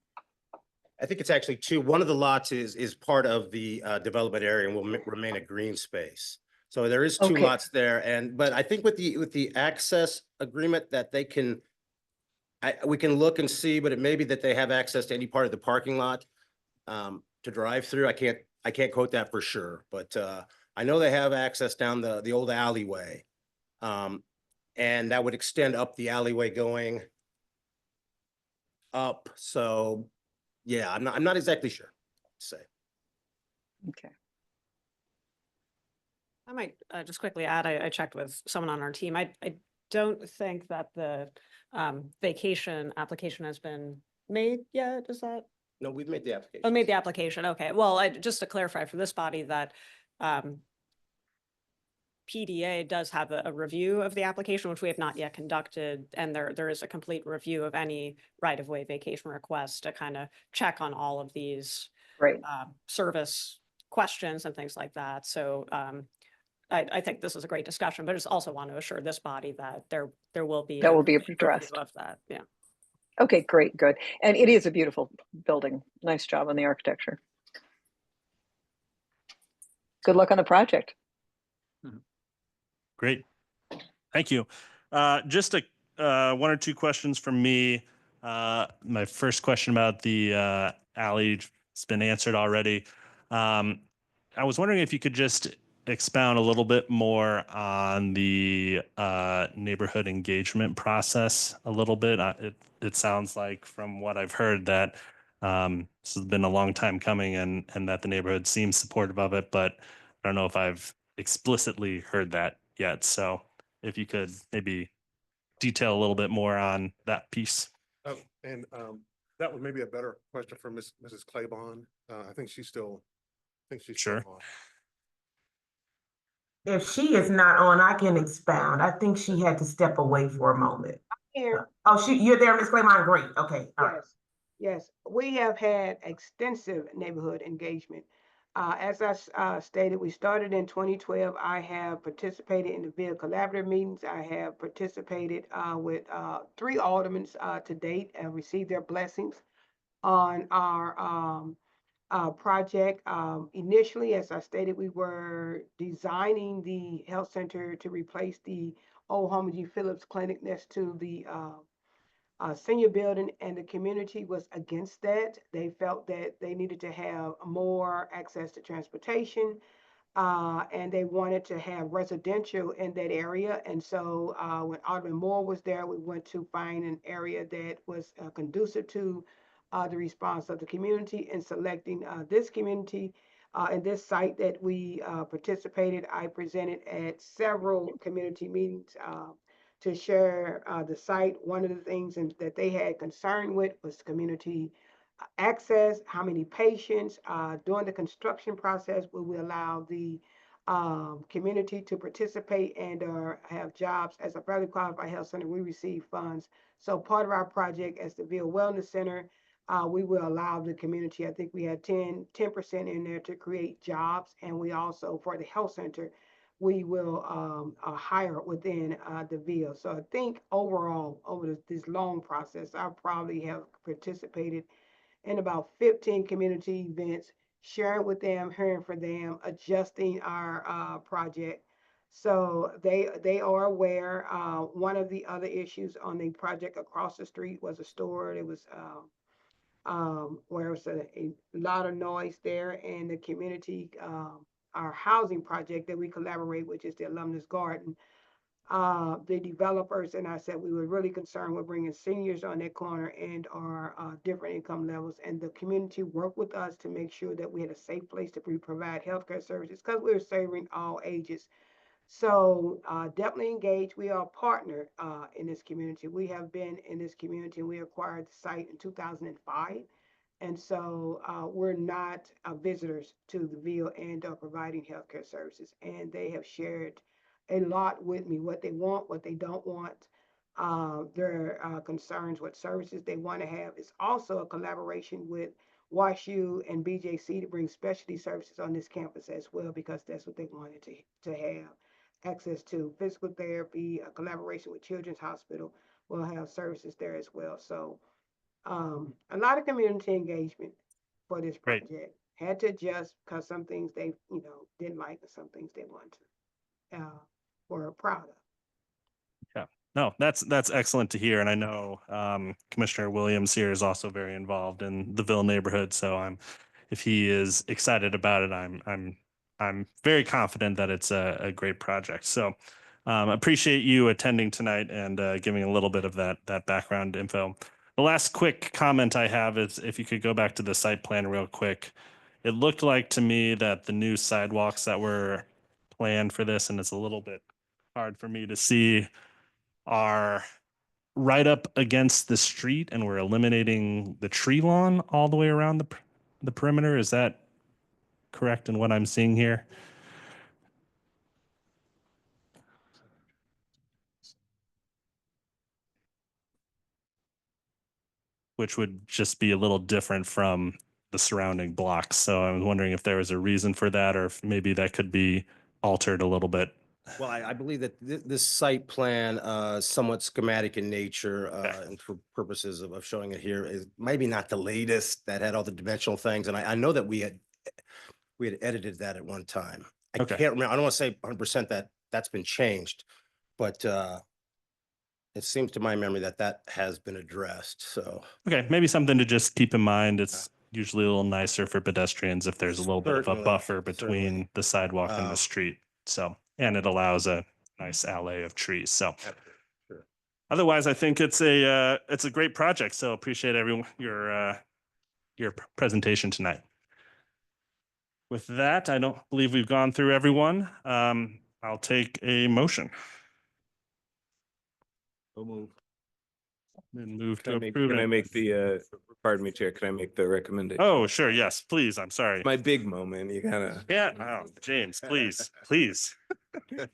[SPEAKER 3] I think it's actually two. One of the lots is part of the development area and will remain a green space. So there is two
[SPEAKER 6] Okay.
[SPEAKER 3] lots there, but I think with the access agreement that they can, we can look and see, but it may be that they have access to any part of the parking lot to drive through. I can't quote that for sure, but I know they have access down the old alleyway. And that would extend up the alleyway going up. So yeah, I'm not exactly sure. Say.
[SPEAKER 6] Okay.
[SPEAKER 15] I might just quickly add, I checked with someone on our team. I don't think that the vacation application has been made yet. Is that?
[SPEAKER 3] No, we've made the application.
[SPEAKER 15] Oh, made the application. Okay. Well, just to clarify for this body that PDA does have a review of the application, which we have not yet conducted. And there is a complete review of any right-of-way vacation request to kind of check on all of these
[SPEAKER 6] Right.
[SPEAKER 15] service questions and things like that. So I think this is a great discussion, but I just also want to assure this body that there will be
[SPEAKER 6] That
[SPEAKER 15] a
[SPEAKER 6] will be
[SPEAKER 15] review
[SPEAKER 6] addressed.
[SPEAKER 15] of that. Yeah.
[SPEAKER 6] Okay, great, good. And it is a beautiful building. Nice job on the architecture. Good luck on the project.
[SPEAKER 1] Great. Thank you. Just one or two questions from me. My first question about the alley has been answered already. I was wondering if you could just expound a little bit more on the neighborhood engagement process a little bit. It sounds like from what I've heard that this has been a long time coming and that the neighborhood seems supportive of it, but I don't know if I've explicitly heard that yet. So if you could maybe detail a little bit more on that piece.
[SPEAKER 7] And that was maybe a better question for Mrs. Claiborne. I think she's still
[SPEAKER 1] Sure.
[SPEAKER 7] on.
[SPEAKER 10] If she is not on, I can expound. I think she had to step away for a moment.
[SPEAKER 9] Here,
[SPEAKER 10] Oh, you're there, Ms. Claymont? Great. Okay. All right.
[SPEAKER 9] yes, yes, we have had extensive neighborhood engagement. As I stated, we started in 2012. I have participated in the Ville Collaborative meetings. I have participated with 3 aldermen to date and received their blessings on our project. Initially, as I stated, we were designing the health center to replace the old Homer G. Phillips Clinic next to the senior building, and the community was against that. They felt that they needed to have more access to transportation, and they wanted to have residential in that area. And so when Alderman Moore was there, we went to find an area that was conducive to the response of the community in selecting this community. And this site that we participated, I presented at several community meetings to share the site. One of the things that they had concern with was community access, how many patients. During the construction process, will we allow the community to participate and have jobs? As a federally qualified health center, we receive funds. So part of our project as the Ville Wellness Center, we will allow the community, I think we had 10% in there to create jobs. And we also, for the health center, we will hire within the Ville. So I think overall, over this long process, I probably have participated in about 15 community events, sharing with them, hearing from them, adjusting our project. So they are aware. One of the other issues on the project across the street was a store. It was where it was a lot of noise there, and the community, our housing project that we collaborate, which is the Alumnus Garden, the developers and I said we were really concerned with bringing seniors on that corner and our different income levels, and the community worked with us to make sure that we had a safe place to provide healthcare services because we were serving all ages. So definitely engaged. We are a partner in this community. We have been in this community. We acquired the site in 2005. And so we're not visitors to the Ville and are providing healthcare services. And they have shared a lot with me, what they want, what they don't want, their concerns, what services they want to have. It's also a collaboration with WashU and BJC to bring specialty services on this campus as well, because that's what they wanted to have. Access to physical therapy, a collaboration with Children's Hospital will have services there as well. So a lot of community engagement. for this
[SPEAKER 1] Great.
[SPEAKER 9] project. Had to adjust because some things they, didn't like and some things they wanted to, were proud of.
[SPEAKER 1] Yeah, no, that's excellent to hear. And I know Commissioner Williams here is also very involved in the Ville neighborhood. So if he is excited about it, I'm very confident that it's a great project. So appreciate you attending tonight and giving a little bit of that background info. The last quick comment I have is if you could go back to the site plan real quick. It looked like to me that the new sidewalks that were planned for this, and it's a little bit hard for me to see, are right up against the street, and we're eliminating the tree lawn all the way around the perimeter. Is that correct in what I'm seeing here? Which would just be a little different from the surrounding blocks. So I was wondering if there was a reason for that, or if maybe that could be altered a little bit.
[SPEAKER 3] Well, I believe that this site plan, somewhat schematic in nature, and for purposes of showing it here, is maybe not the latest that had all the dimensional things. And I know that we had edited that at one time. I
[SPEAKER 1] Okay.
[SPEAKER 3] can't remember, I don't want to say 100% that that's been changed, but it seems to my memory that that has been addressed, so.
[SPEAKER 1] Okay, maybe something to just keep in mind. It's usually a little nicer for pedestrians if there's a little bit of a
[SPEAKER 3] Certainly,
[SPEAKER 1] buffer between
[SPEAKER 3] certainly.
[SPEAKER 1] the sidewalk and the
[SPEAKER 3] Um,
[SPEAKER 1] street. So, and it allows a nice alley of trees. So
[SPEAKER 3] Sure.
[SPEAKER 1] otherwise, I think it's a great project. So appreciate everyone, your presentation tonight. With that, I don't believe we've gone through everyone. I'll take a motion. Then move to approve.
[SPEAKER 5] Can I
[SPEAKER 1] it.
[SPEAKER 5] make the, pardon me, Chair, can I make the recommendation?
[SPEAKER 1] Oh, sure. Yes, please. I'm sorry.
[SPEAKER 5] My big moment, you gotta.
[SPEAKER 1] Yeah. Oh, James, please, please.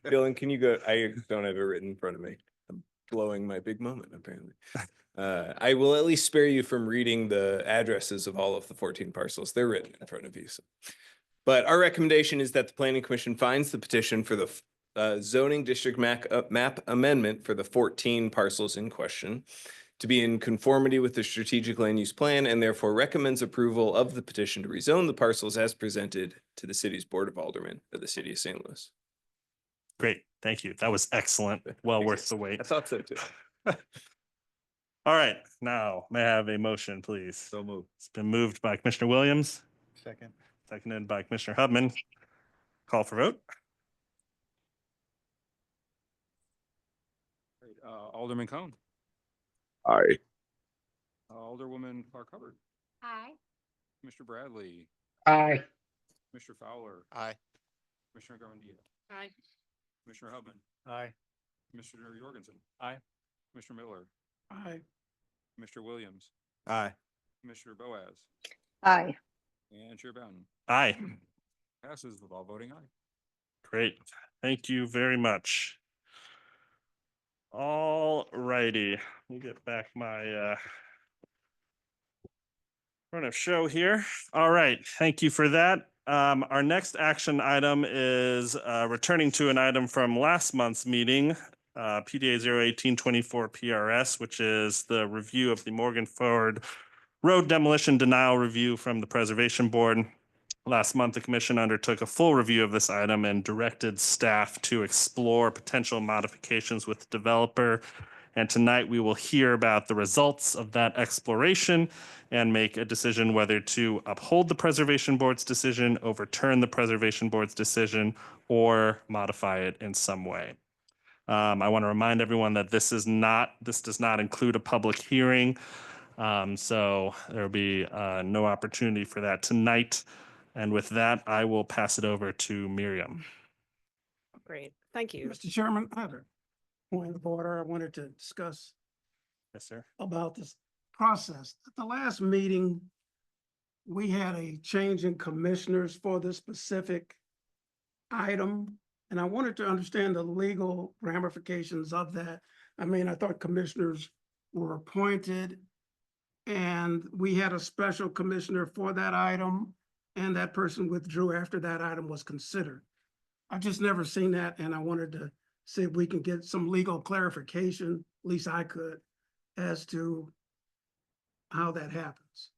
[SPEAKER 5] Dylan, can you go? I don't have it written in front of me. I'm blowing my big moment, apparently. I will at least spare you from reading the addresses of all of the 14 parcels. They're written in front of you. So. But our recommendation is that the Planning Commission finds the petition for the zoning district map amendment for the 14 parcels in question to be in conformity with the strategic land use plan, and therefore recommends approval of the petition to rezone the parcels as presented to the city's Board of Aldermen of the city of St. Louis.
[SPEAKER 1] Great. Thank you. That was excellent. Well worth the wait.
[SPEAKER 5] I thought so too.
[SPEAKER 1] All right. Now, may I have a motion, please?
[SPEAKER 8] So moved.
[SPEAKER 1] It's been moved by Commissioner Williams,
[SPEAKER 8] Second.
[SPEAKER 1] seconded by Commissioner Hubman. Call for vote.
[SPEAKER 2] Great. Alderman Cone,
[SPEAKER 11] Aye.
[SPEAKER 2] Alderwoman Clark Hubbard,
[SPEAKER 12] Aye.
[SPEAKER 2] Mr. Bradley,
[SPEAKER 4] Aye.
[SPEAKER 2] Mr. Fowler,
[SPEAKER 8] Aye.
[SPEAKER 2] Commissioner Garmendia,
[SPEAKER 12] Aye.
[SPEAKER 2] Commissioner Hubman,
[SPEAKER 8] Aye.
[SPEAKER 2] Commissioner Jorgensen.
[SPEAKER 13] Aye.
[SPEAKER 2] Commissioner Miller,
[SPEAKER 4] Aye.
[SPEAKER 2] Mr. Williams,
[SPEAKER 8] Aye.
[SPEAKER 2] Commissioner Boaz,
[SPEAKER 6] Aye.
[SPEAKER 2] and Chair Bowden.
[SPEAKER 1] Aye.
[SPEAKER 2] Passes with all voting aye.
[SPEAKER 1] Great. Thank you very much. All righty. Let me get back my run of show here. All right. Thank you for that. Our next action item is returning to an item from last month's meeting, PDA 01824 PRS, which is the review of the Morgan Ford Road demolition denial review from the Preservation Board. Last month, the commission undertook a full review of this item and directed staff to explore potential modifications with the developer. And tonight we will hear about the results of that exploration and make a decision whether to uphold the Preservation Board's decision, overturn the Preservation Board's decision, or modify it in some way. I want to remind everyone that this does not include a public hearing. So there will be no opportunity for that tonight. And with that, I will pass it over to Miriam.
[SPEAKER 15] Great, thank you.
[SPEAKER 16] Mr. Chairman, I have a point of order I wanted to discuss
[SPEAKER 1] Yes, sir.
[SPEAKER 16] about this process. At the last meeting, we had a change in commissioners for this specific item, and I wanted to understand the legal ramifications of that. I mean, I thought commissioners were appointed, and we had a special commissioner for that item, and that person withdrew after that item was considered. I've just never seen that, and I wanted to see if we can get some legal clarification, at least I could, as to how that happens.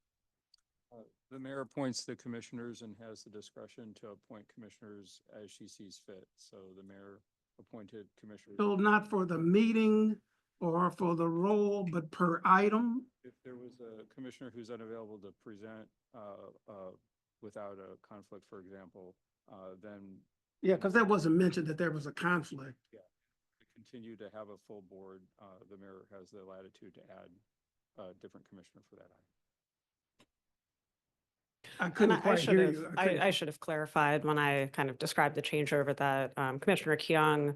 [SPEAKER 2] The mayor appoints the commissioners and has the discretion to appoint commissioners as she sees fit. So the mayor appointed commissioners.
[SPEAKER 16] So not for the meeting or for the role, but per item?
[SPEAKER 2] If there was a commissioner who's unavailable to present without a conflict, for example, then
[SPEAKER 16] Yeah, because that wasn't mentioned that there was a conflict.
[SPEAKER 2] to continue to have a full board, the mayor has the latitude to add a different commissioner for that item.
[SPEAKER 16] I
[SPEAKER 15] And
[SPEAKER 16] couldn't
[SPEAKER 15] I
[SPEAKER 16] quite
[SPEAKER 15] should
[SPEAKER 16] hear
[SPEAKER 15] have,
[SPEAKER 16] you.
[SPEAKER 15] I should have clarified when I kind of described the changeover that Commissioner Keung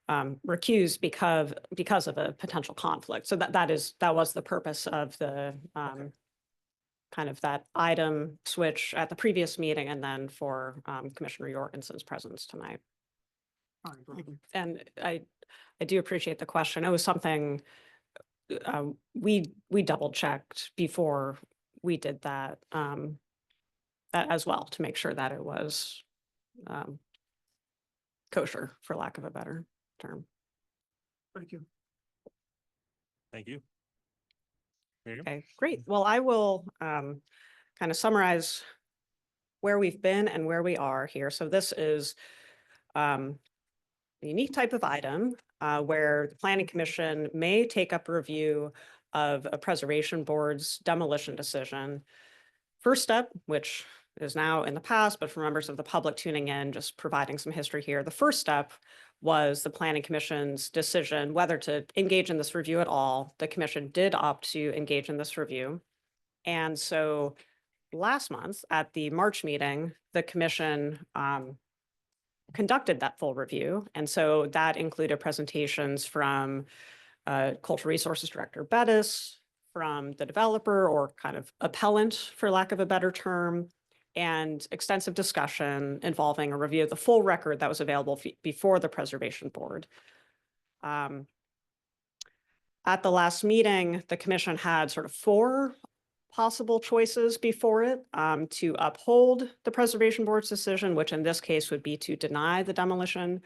[SPEAKER 15] recused because of a potential conflict. So that was the purpose of the kind of that item switch at the previous meeting and then for Commissioner Jorgensen's presence tonight.
[SPEAKER 16] All right, thank you.
[SPEAKER 15] And I do appreciate the question. It was something we double checked before we did that as well to make sure that it was kosher, for lack of a better term.
[SPEAKER 16] Thank you.
[SPEAKER 1] Thank you. There you go.
[SPEAKER 15] Okay, great. Well, I will kind of summarize where we've been and where we are here. So this is a unique type of item where the Planning Commission may take up a review of a preservation board's demolition decision. First step, which is now in the past, but for members of the public tuning in, just providing some history here. The first step was the Planning Commission's decision whether to engage in this review at all. The commission did opt to engage in this review. And so last month at the March meeting, the commission conducted that full review. And so that included presentations from Cultural Resources Director Bettis, from the developer or kind of appellant, for lack of a better term, and extensive discussion involving a review of the full record that was available before the Preservation Board. At the last meeting, the commission had sort of 4 possible choices before it to uphold the Preservation Board's decision, which in this case would be to deny the demolition,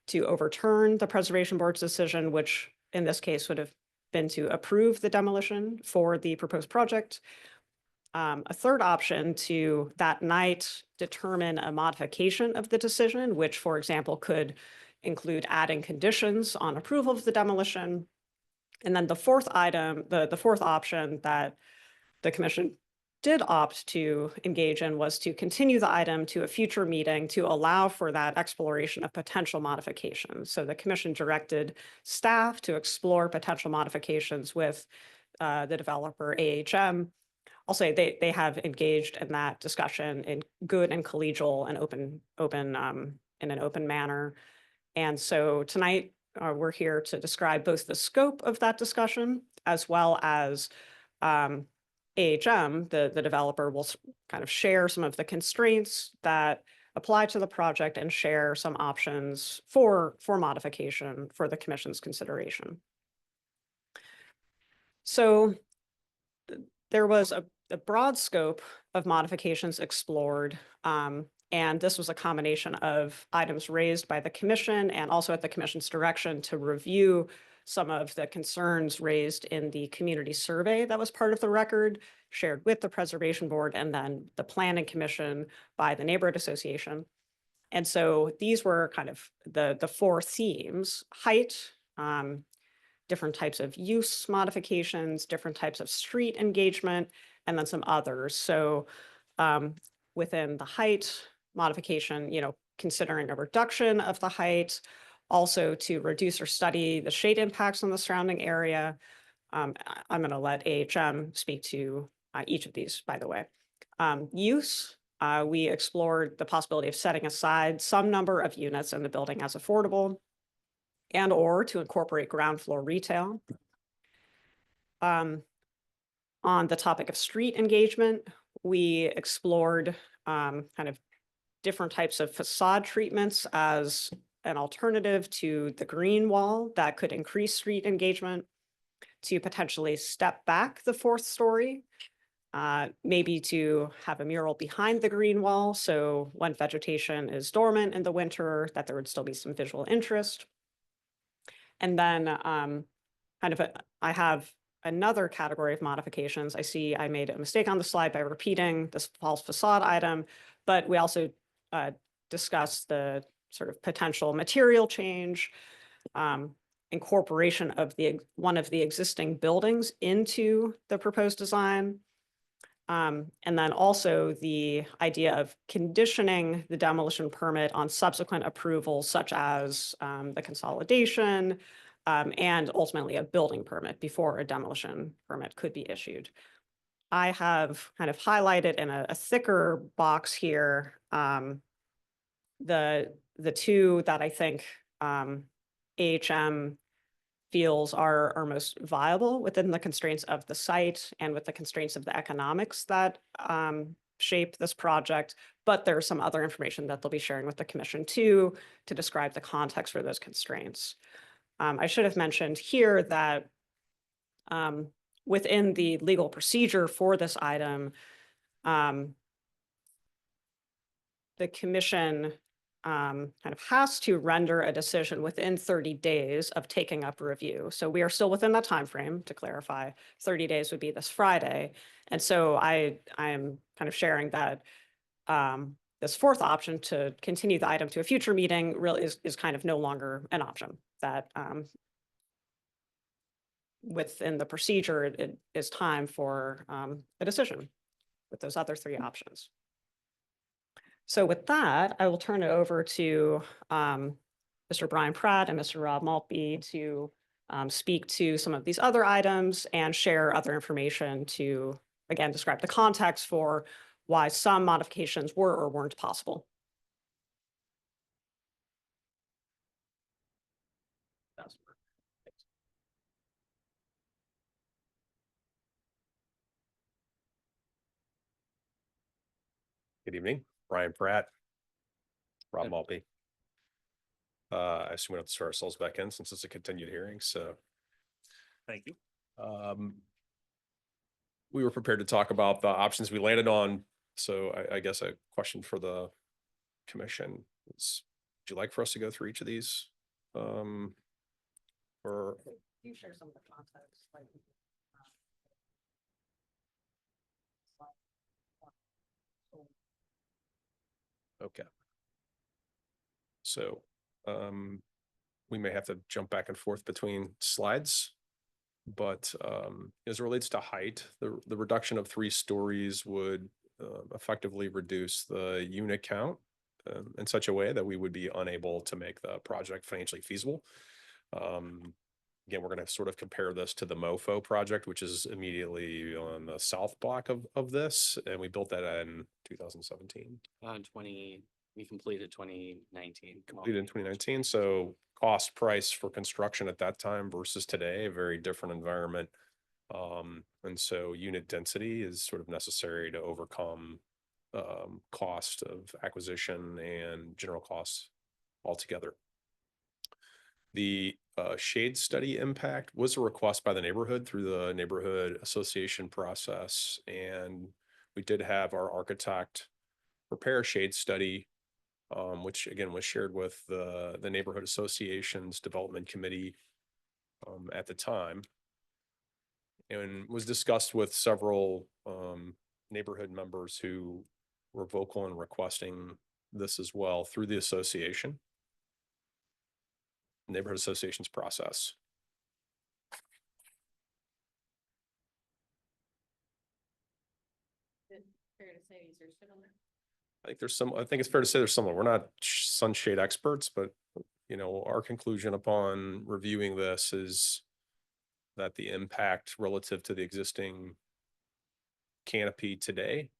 [SPEAKER 15] to overturn the Preservation Board's decision, which in this case would have been to approve the demolition for the proposed project. A third option to that night determine a modification of the decision, which, for example, could include adding conditions on approval of the demolition. And then the fourth item, the fourth option that the commission did opt to engage in was to continue the item to a future meeting to allow for that exploration of potential modifications. So the commission directed staff to explore potential modifications with the developer AHM. I'll say they have engaged in that discussion in good and collegial and in an open manner. And so tonight we're here to describe both the scope of that discussion as well as AHM, the developer, will kind of share some of the constraints that apply to the project and share some options for modification for the commission's consideration. So there was a broad scope of modifications explored, and this was a combination of items raised by the commission and also at the commission's direction to review some of the concerns raised in the community survey that was part of the record, shared with the Preservation Board and then the Planning Commission by the Neighborhood Association. And so these were kind of the 4 themes: height, different types of use modifications, different types of street engagement, and then some others. So within the height modification, considering a reduction of the height, also to reduce or study the shade impacts on the surrounding area. I'm going to let AHM speak to each of these, by the way. Use, we explored the possibility of setting aside some number of units in the building as affordable and or to incorporate ground floor retail. On the topic of street engagement, we explored kind of different types of facade treatments as an alternative to the green wall that could increase street engagement, to potentially step back the 4th story, maybe to have a mural behind the green wall. So when vegetation is dormant in the winter, that there would still be some visual interest. And then I have another category of modifications. I see I made a mistake on the slide by repeating this false facade item, but we also discussed the sort of potential material change, incorporation of one of the existing buildings into the proposed design. And then also the idea of conditioning the demolition permit on subsequent approvals such as the consolidation and ultimately a building permit before a demolition permit could be issued. I have kind of highlighted in a thicker box here the two that I think AHM feels are most viable within the constraints of the site and with the constraints of the economics that shape this project. But there's some other information that they'll be sharing with the commission too to describe the context for those constraints. I should have mentioned here that within the legal procedure for this item, the commission kind of has to render a decision within 30 days of taking up review. So we are still within that time frame. To clarify, 30 days would be this Friday. And so I am kind of sharing that this fourth option to continue the item to a future meeting really is kind of no longer an option. That within the procedure, it is time for a decision with those other three options. So with that, I will turn it over to Mr. Brian Pratt and Mr. Rob Maltby to speak to some of these other items and share other information to, again, describe the context for why some modifications were or weren't possible.
[SPEAKER 17] Good evening, Brian Pratt, Rob Maltby. I assume we have to start ourselves back in since it's a continued hearing, so.
[SPEAKER 1] Thank you.
[SPEAKER 17] We were prepared to talk about the options we landed on. So I guess a question for the commission is, would you like for us to go through each of these? Or
[SPEAKER 15] You share some of the context.
[SPEAKER 17] okay. So we may have to jump back and forth between slides, but as it relates to height, the reduction of 3 stories would effectively reduce the unit count in such a way that we would be unable to make the project financially feasible. Again, we're going to sort of compare this to the MoFo project, which is immediately on the south block of this, and we built that in 2017.
[SPEAKER 18] We completed 2019.
[SPEAKER 17] Completed in 2019. So cost price for construction at that time versus today, a very different environment. And so unit density is sort of necessary to overcome cost of acquisition and general costs altogether. The shade study impact was a request by the neighborhood through the neighborhood association process. And we did have our architect prepare a shade study, which again was shared with the neighborhood association's development committee at the time, and was discussed with several neighborhood members who were vocal in requesting this as well through the association, neighborhood association's process.
[SPEAKER 12] Fair to say these are similar.
[SPEAKER 17] I think it's fair to say they're similar. We're not sunshade experts, but you know, our conclusion upon reviewing this is that the impact relative to the existing canopy today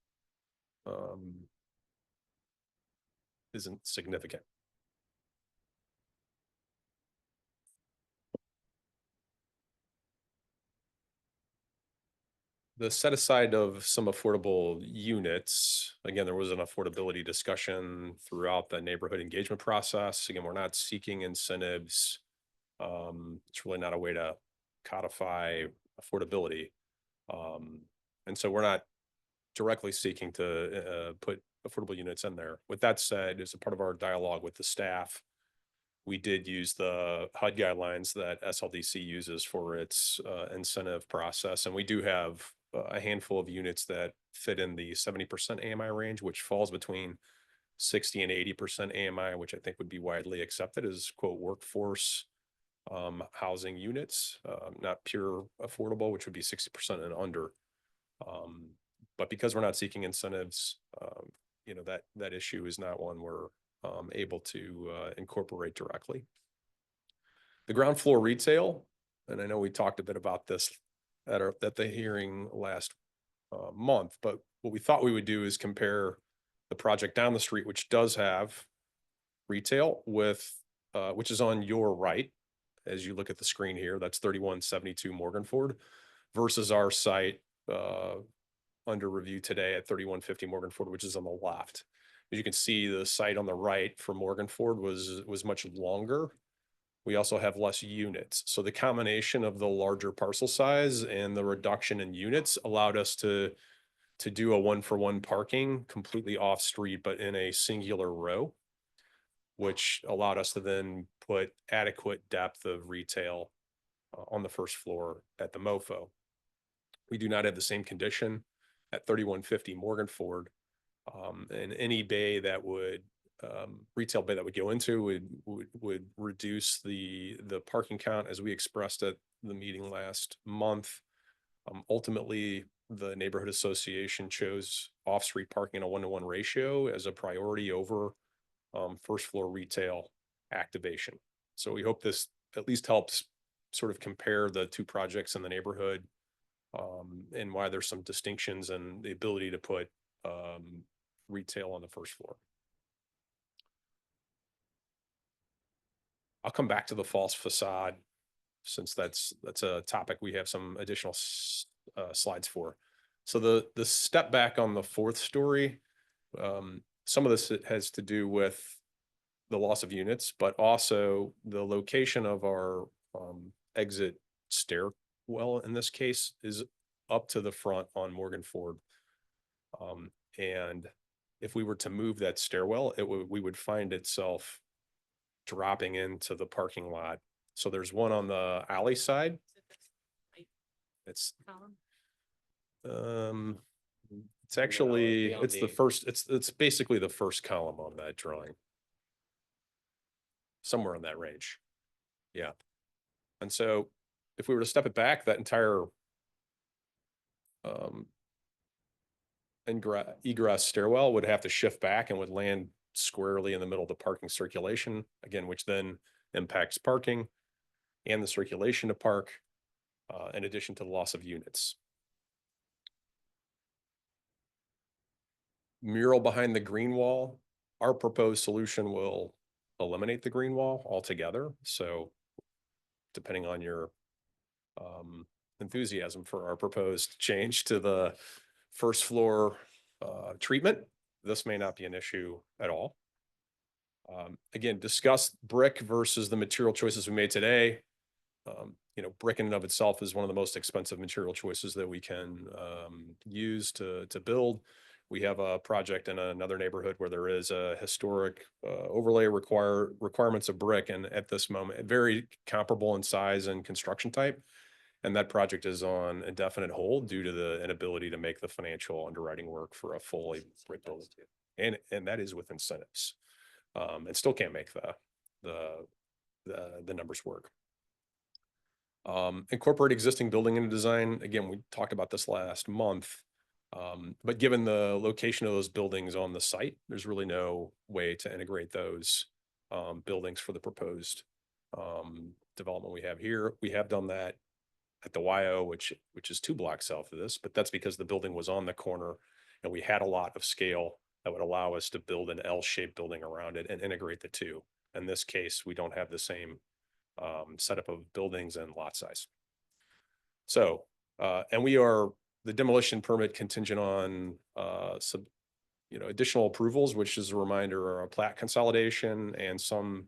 [SPEAKER 17] isn't significant. The set aside of some affordable units, again, there was an affordability discussion throughout the neighborhood engagement process. Again, we're not seeking incentives. It's really not a way to codify affordability. And so we're not directly seeking to put affordable units in there. With that said, as a part of our dialogue with the staff, we did use the HUD guidelines that SLDC uses for its incentive process. And we do have a handful of units that fit in the 70% AMI range, which falls between 60 and 80% AMI, which I think would be widely accepted as quote workforce housing units, not pure affordable, which would be 60% and under. But because we're not seeking incentives, you know, that issue is not one we're able to incorporate directly. The ground floor retail, and I know we talked a bit about this at the hearing last month, but what we thought we would do is compare the project down the street, which does have retail with, which is on your right, as you look at the screen here, that's 3172 Morganford, versus our site under review today at 3150 Morganford, which is on the left. As you can see, the site on the right for Morganford was much longer. We also have less units. So the combination of the larger parcel size and the reduction in units allowed us to do a 1-for-1 parking completely off street, but in a singular row, which allowed us to then put adequate depth of retail on the first floor at the MoFo. We do not have the same condition at 3150 Morganford. And any bay that would, retail bay that would go into would reduce the parking count as we expressed at the meeting last month. Ultimately, the neighborhood association chose off-street parking in a 1-to-1 ratio as a priority over first floor retail activation. So we hope this at least helps sort of compare the two projects in the neighborhood and why there's some distinctions and the ability to put retail on the first floor. I'll come back to the false facade since that's a topic we have some additional slides for. So the step back on the fourth story, some of this has to do with the loss of units, but also the location of our exit stairwell in this case is up to the front on Morganford. And if we were to move that stairwell, we would find itself dropping into the parking lot. So there's one on the alley side. It's actually, it's the first, it's basically the first column on that drawing. Somewhere in that range. Yeah. And so if we were to step it back, that entire egress stairwell would have to shift back and would land squarely in the middle of the parking circulation, again, which then impacts parking and the circulation to park, in addition to the loss of units. Mural behind the green wall, our proposed solution will eliminate the green wall altogether. So depending on your enthusiasm for our proposed change to the first floor treatment, this may not be an issue at all. Again, discuss brick versus the material choices we made today. You know, brick in and of itself is one of the most expensive material choices that we can use to build. We have a project in another neighborhood where there is a historic overlay requirements of brick, and at this moment, very comparable in size and construction type. And that project is on indefinite hold due to the inability to make the financial underwriting work for a fully brick build. And that is with incentives. And still can't make the numbers work. Incorporate existing building into design. Again, we talked about this last month. But given the location of those buildings on the site, there's really no way to integrate those buildings for the proposed development we have here. We have done that at the YO, which is 2 blocks south of this, but that's because the building was on the corner and we had a lot of scale that would allow us to build an L-shaped building around it and integrate the two. In this case, we don't have the same setup of buildings and lot size. So, and we are the demolition permit contingent on some, additional approvals, which is a reminder are a plat consolidation and some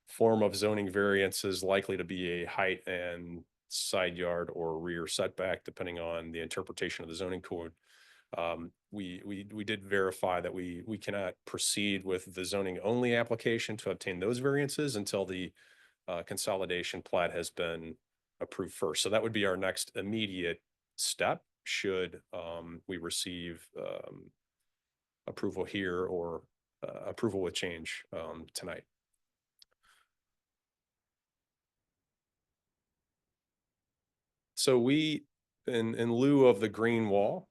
[SPEAKER 17] form of zoning variance is likely to be a height and side yard or rear setback, depending on the interpretation of the zoning code. We did verify that we cannot proceed with the zoning only application to obtain those variances until the consolidation plat has been approved first. So that would be our next immediate step should we receive approval here or approval with change tonight. So we, in lieu of the green wall,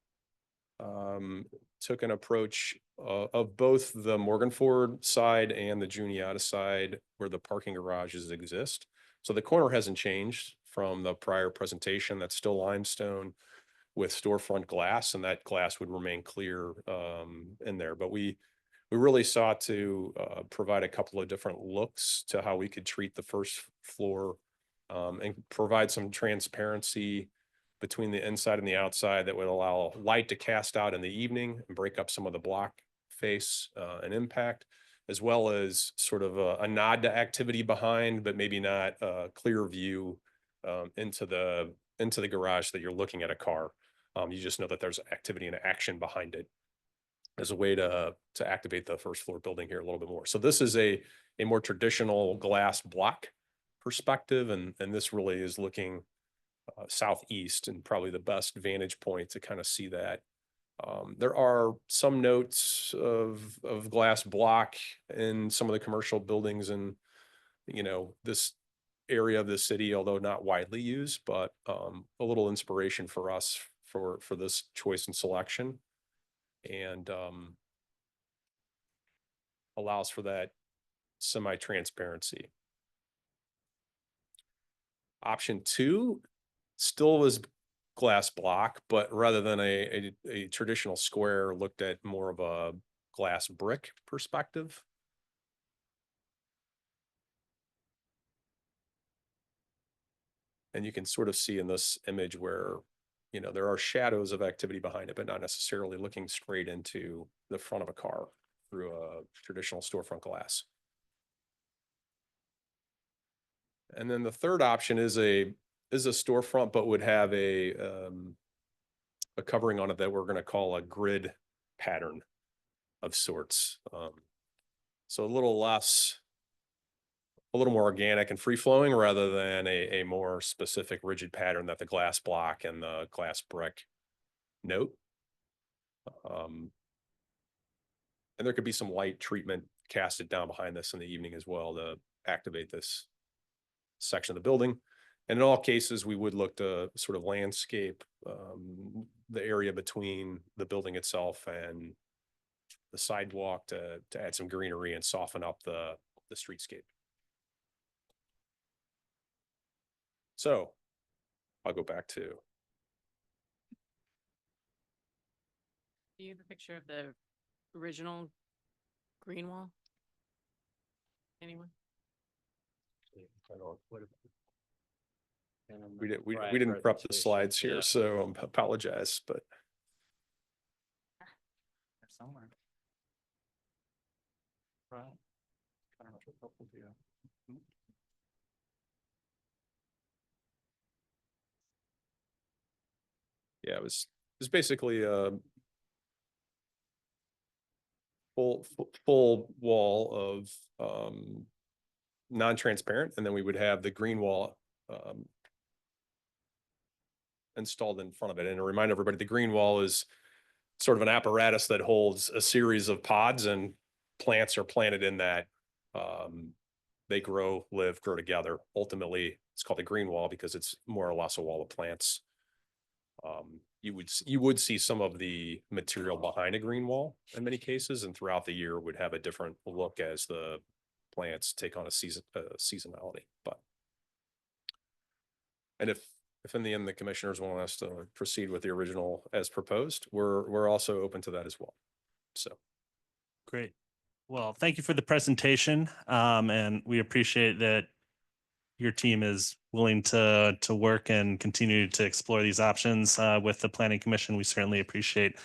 [SPEAKER 17] took an approach of both the Morgan Ford side and the Juniata side where the parking garages exist. So the corner hasn't changed from the prior presentation. That's still limestone with storefront glass, and that glass would remain clear in there. But we really sought to provide a couple of different looks to how we could treat the first floor and provide some transparency between the inside and the outside that would allow light to cast out in the evening and break up some of the block face and impact, as well as sort of a nod to activity behind, but maybe not a clear view into the garage that you're looking at a car. You just know that there's activity and action behind it as a way to activate the first floor building here a little bit more. So this is a more traditional glass block perspective, and this really is looking southeast and probably the best vantage point to kind of see that. There are some notes of glass block in some of the commercial buildings in, this area of the city, although not widely used, but a little inspiration for us for this choice and selection, and allows for that semi-transparency. Option 2 still was glass block, but rather than a traditional square, looked at more of a glass brick perspective. And you can sort of see in this image where, there are shadows of activity behind it, but not necessarily looking straight into the front of a car through a traditional storefront glass. And then the third option is a storefront, but would have a covering on it that we're going to call a grid pattern of sorts. So a little more organic and free flowing rather than a more specific rigid pattern that the glass block and the glass brick note. And there could be some light treatment casted down behind this in the evening as well to activate this section of the building. And in all cases, we would look to sort of landscape the area between the building itself and the sidewalk to add some greenery and soften up the streetscape. So I'll go back to.
[SPEAKER 12] Do you have a picture of the original green wall? Anyone?
[SPEAKER 17] We didn't prep the slides here, so I apologize, but.
[SPEAKER 13] Somewhere. Right. I don't know if it's helpful to you.
[SPEAKER 17] Yeah, it was basically a full wall of non-transparent, and then we would have the green wall installed in front of it. And to remind everybody, the green wall is sort of an apparatus that holds a series of pods, and plants are planted in that. They grow together. Ultimately, it's called a green wall because it's more or less a wall of plants. You would see some of the material behind a green wall in many cases, and throughout the year would have a different look as the plants take on a seasonality. And if in the end the commissioners want us to proceed with the original as proposed, we're also open to that as well. So
[SPEAKER 1] Great. Well, thank you for the presentation, and we appreciate that your team is willing to work and continue to explore these options with the Planning Commission. We certainly appreciate.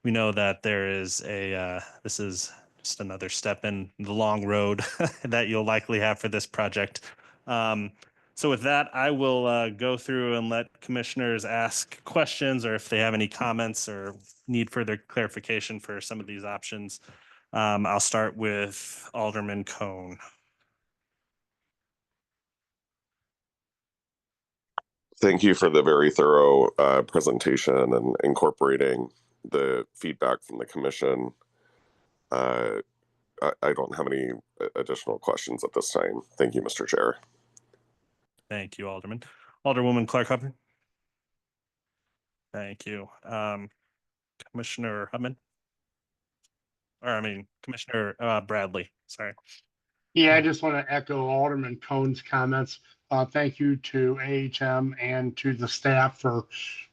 [SPEAKER 1] We know that there is this is just another step in the long road that you'll likely have for this project. So with that, I will go through and let commissioners ask questions, or if they have any comments or need further clarification for some of these options. I'll start with Alderman Cone.
[SPEAKER 19] Thank you for the very thorough presentation and incorporating the feedback from the commission. I don't have any additional questions at this time. Thank you, Mr. Chair.
[SPEAKER 1] Thank you, Alderman. Alderwoman Clark Hubbard. Thank you. Commissioner Hubman. Commissioner Bradley, sorry.
[SPEAKER 4] Yeah, I just want to echo Alderman Cohn's comments. Thank you to AHM and to the staff for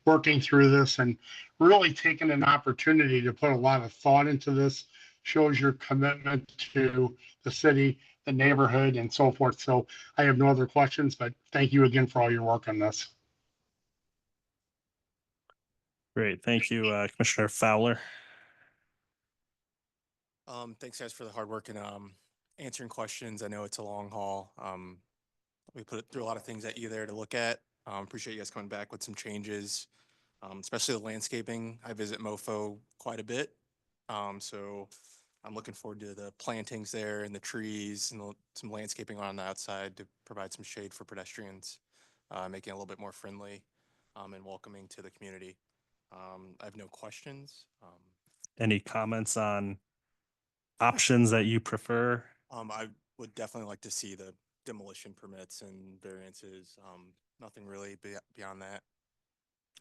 [SPEAKER 4] working through this and really taking an opportunity to put a lot of thought into this. Shows your commitment to the city, the neighborhood, and so forth. So I have no other questions, but thank you again for all your work on this.
[SPEAKER 1] Great, thank you, Commissioner Fowler.
[SPEAKER 8] Thanks guys for the hard work and answering questions. I know it's a long haul. We put through a lot of things at you there to look at. Appreciate you guys coming back with some changes, especially the landscaping. I visit MoFo quite a bit. So I'm looking forward to the plantings there and the trees and some landscaping on the outside to provide some shade for pedestrians, making it a little bit more friendly and welcoming to the community. I have no questions.
[SPEAKER 1] Any comments on options that you prefer?
[SPEAKER 8] I would definitely like to see the demolition permits and variances. Nothing really beyond that.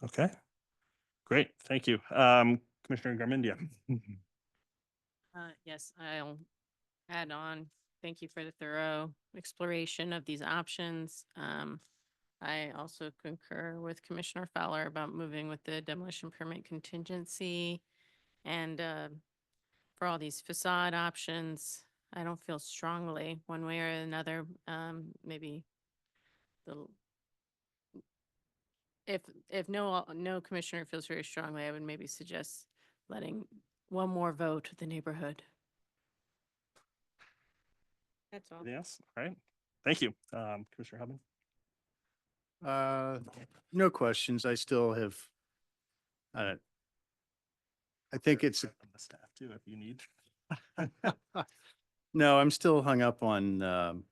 [SPEAKER 1] Okay, great, thank you. Commissioner Garmendia.
[SPEAKER 12] Yes, I'll add on. Thank you for the thorough exploration of these options. I also concur with Commissioner Fowler about moving with the demolition permit contingency. And for all these facade options, I don't feel strongly one way or another. Maybe if no commissioner feels very strongly, I would maybe suggest letting one more vote with the neighborhood. That's all.
[SPEAKER 1] Yes, all right, thank you. Commissioner Hubman.
[SPEAKER 20] No questions. I still have, I think it's,
[SPEAKER 1] The staff too, if you need.
[SPEAKER 20] no, I'm still hung up on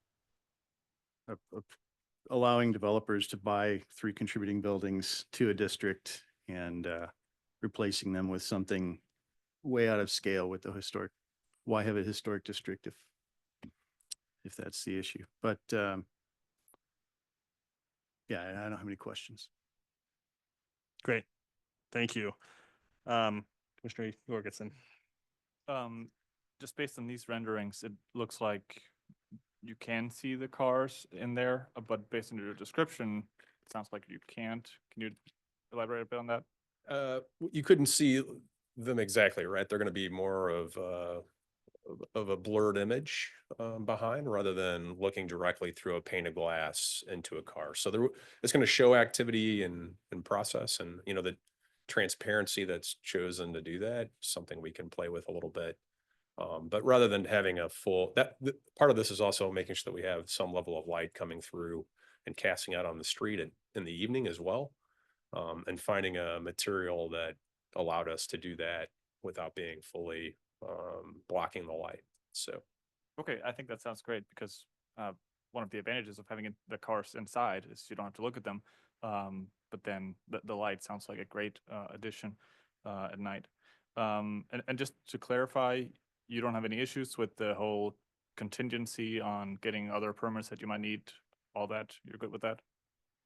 [SPEAKER 20] allowing developers to buy 3 contributing buildings to a district and replacing them with something way out of scale with the historic. Why have a historic district if that's the issue? But yeah, I don't have any questions.
[SPEAKER 1] Great, thank you. Commissioner Jorgensen.
[SPEAKER 13] Just based on these renderings, it looks like you can see the cars in there, but based on your description, it sounds like you can't. Can you elaborate a bit on that?
[SPEAKER 17] You couldn't see them exactly, right? They're going to be more of a blurred image behind rather than looking directly through a pane of glass into a car. So it's going to show activity and process, and the transparency that's chosen to do that, something we can play with a little bit. But rather than having a full, part of this is also making sure that we have some level of light coming through and casting out on the street in the evening as well. And finding a material that allowed us to do that without being fully blocking the light. So,
[SPEAKER 13] okay, I think that sounds great because one of the advantages of having the cars inside is you don't have to look at them. But then the light sounds like a great addition at night. And just to clarify, you don't have any issues with the whole contingency on getting other permits that you might need, all that? You're good with that?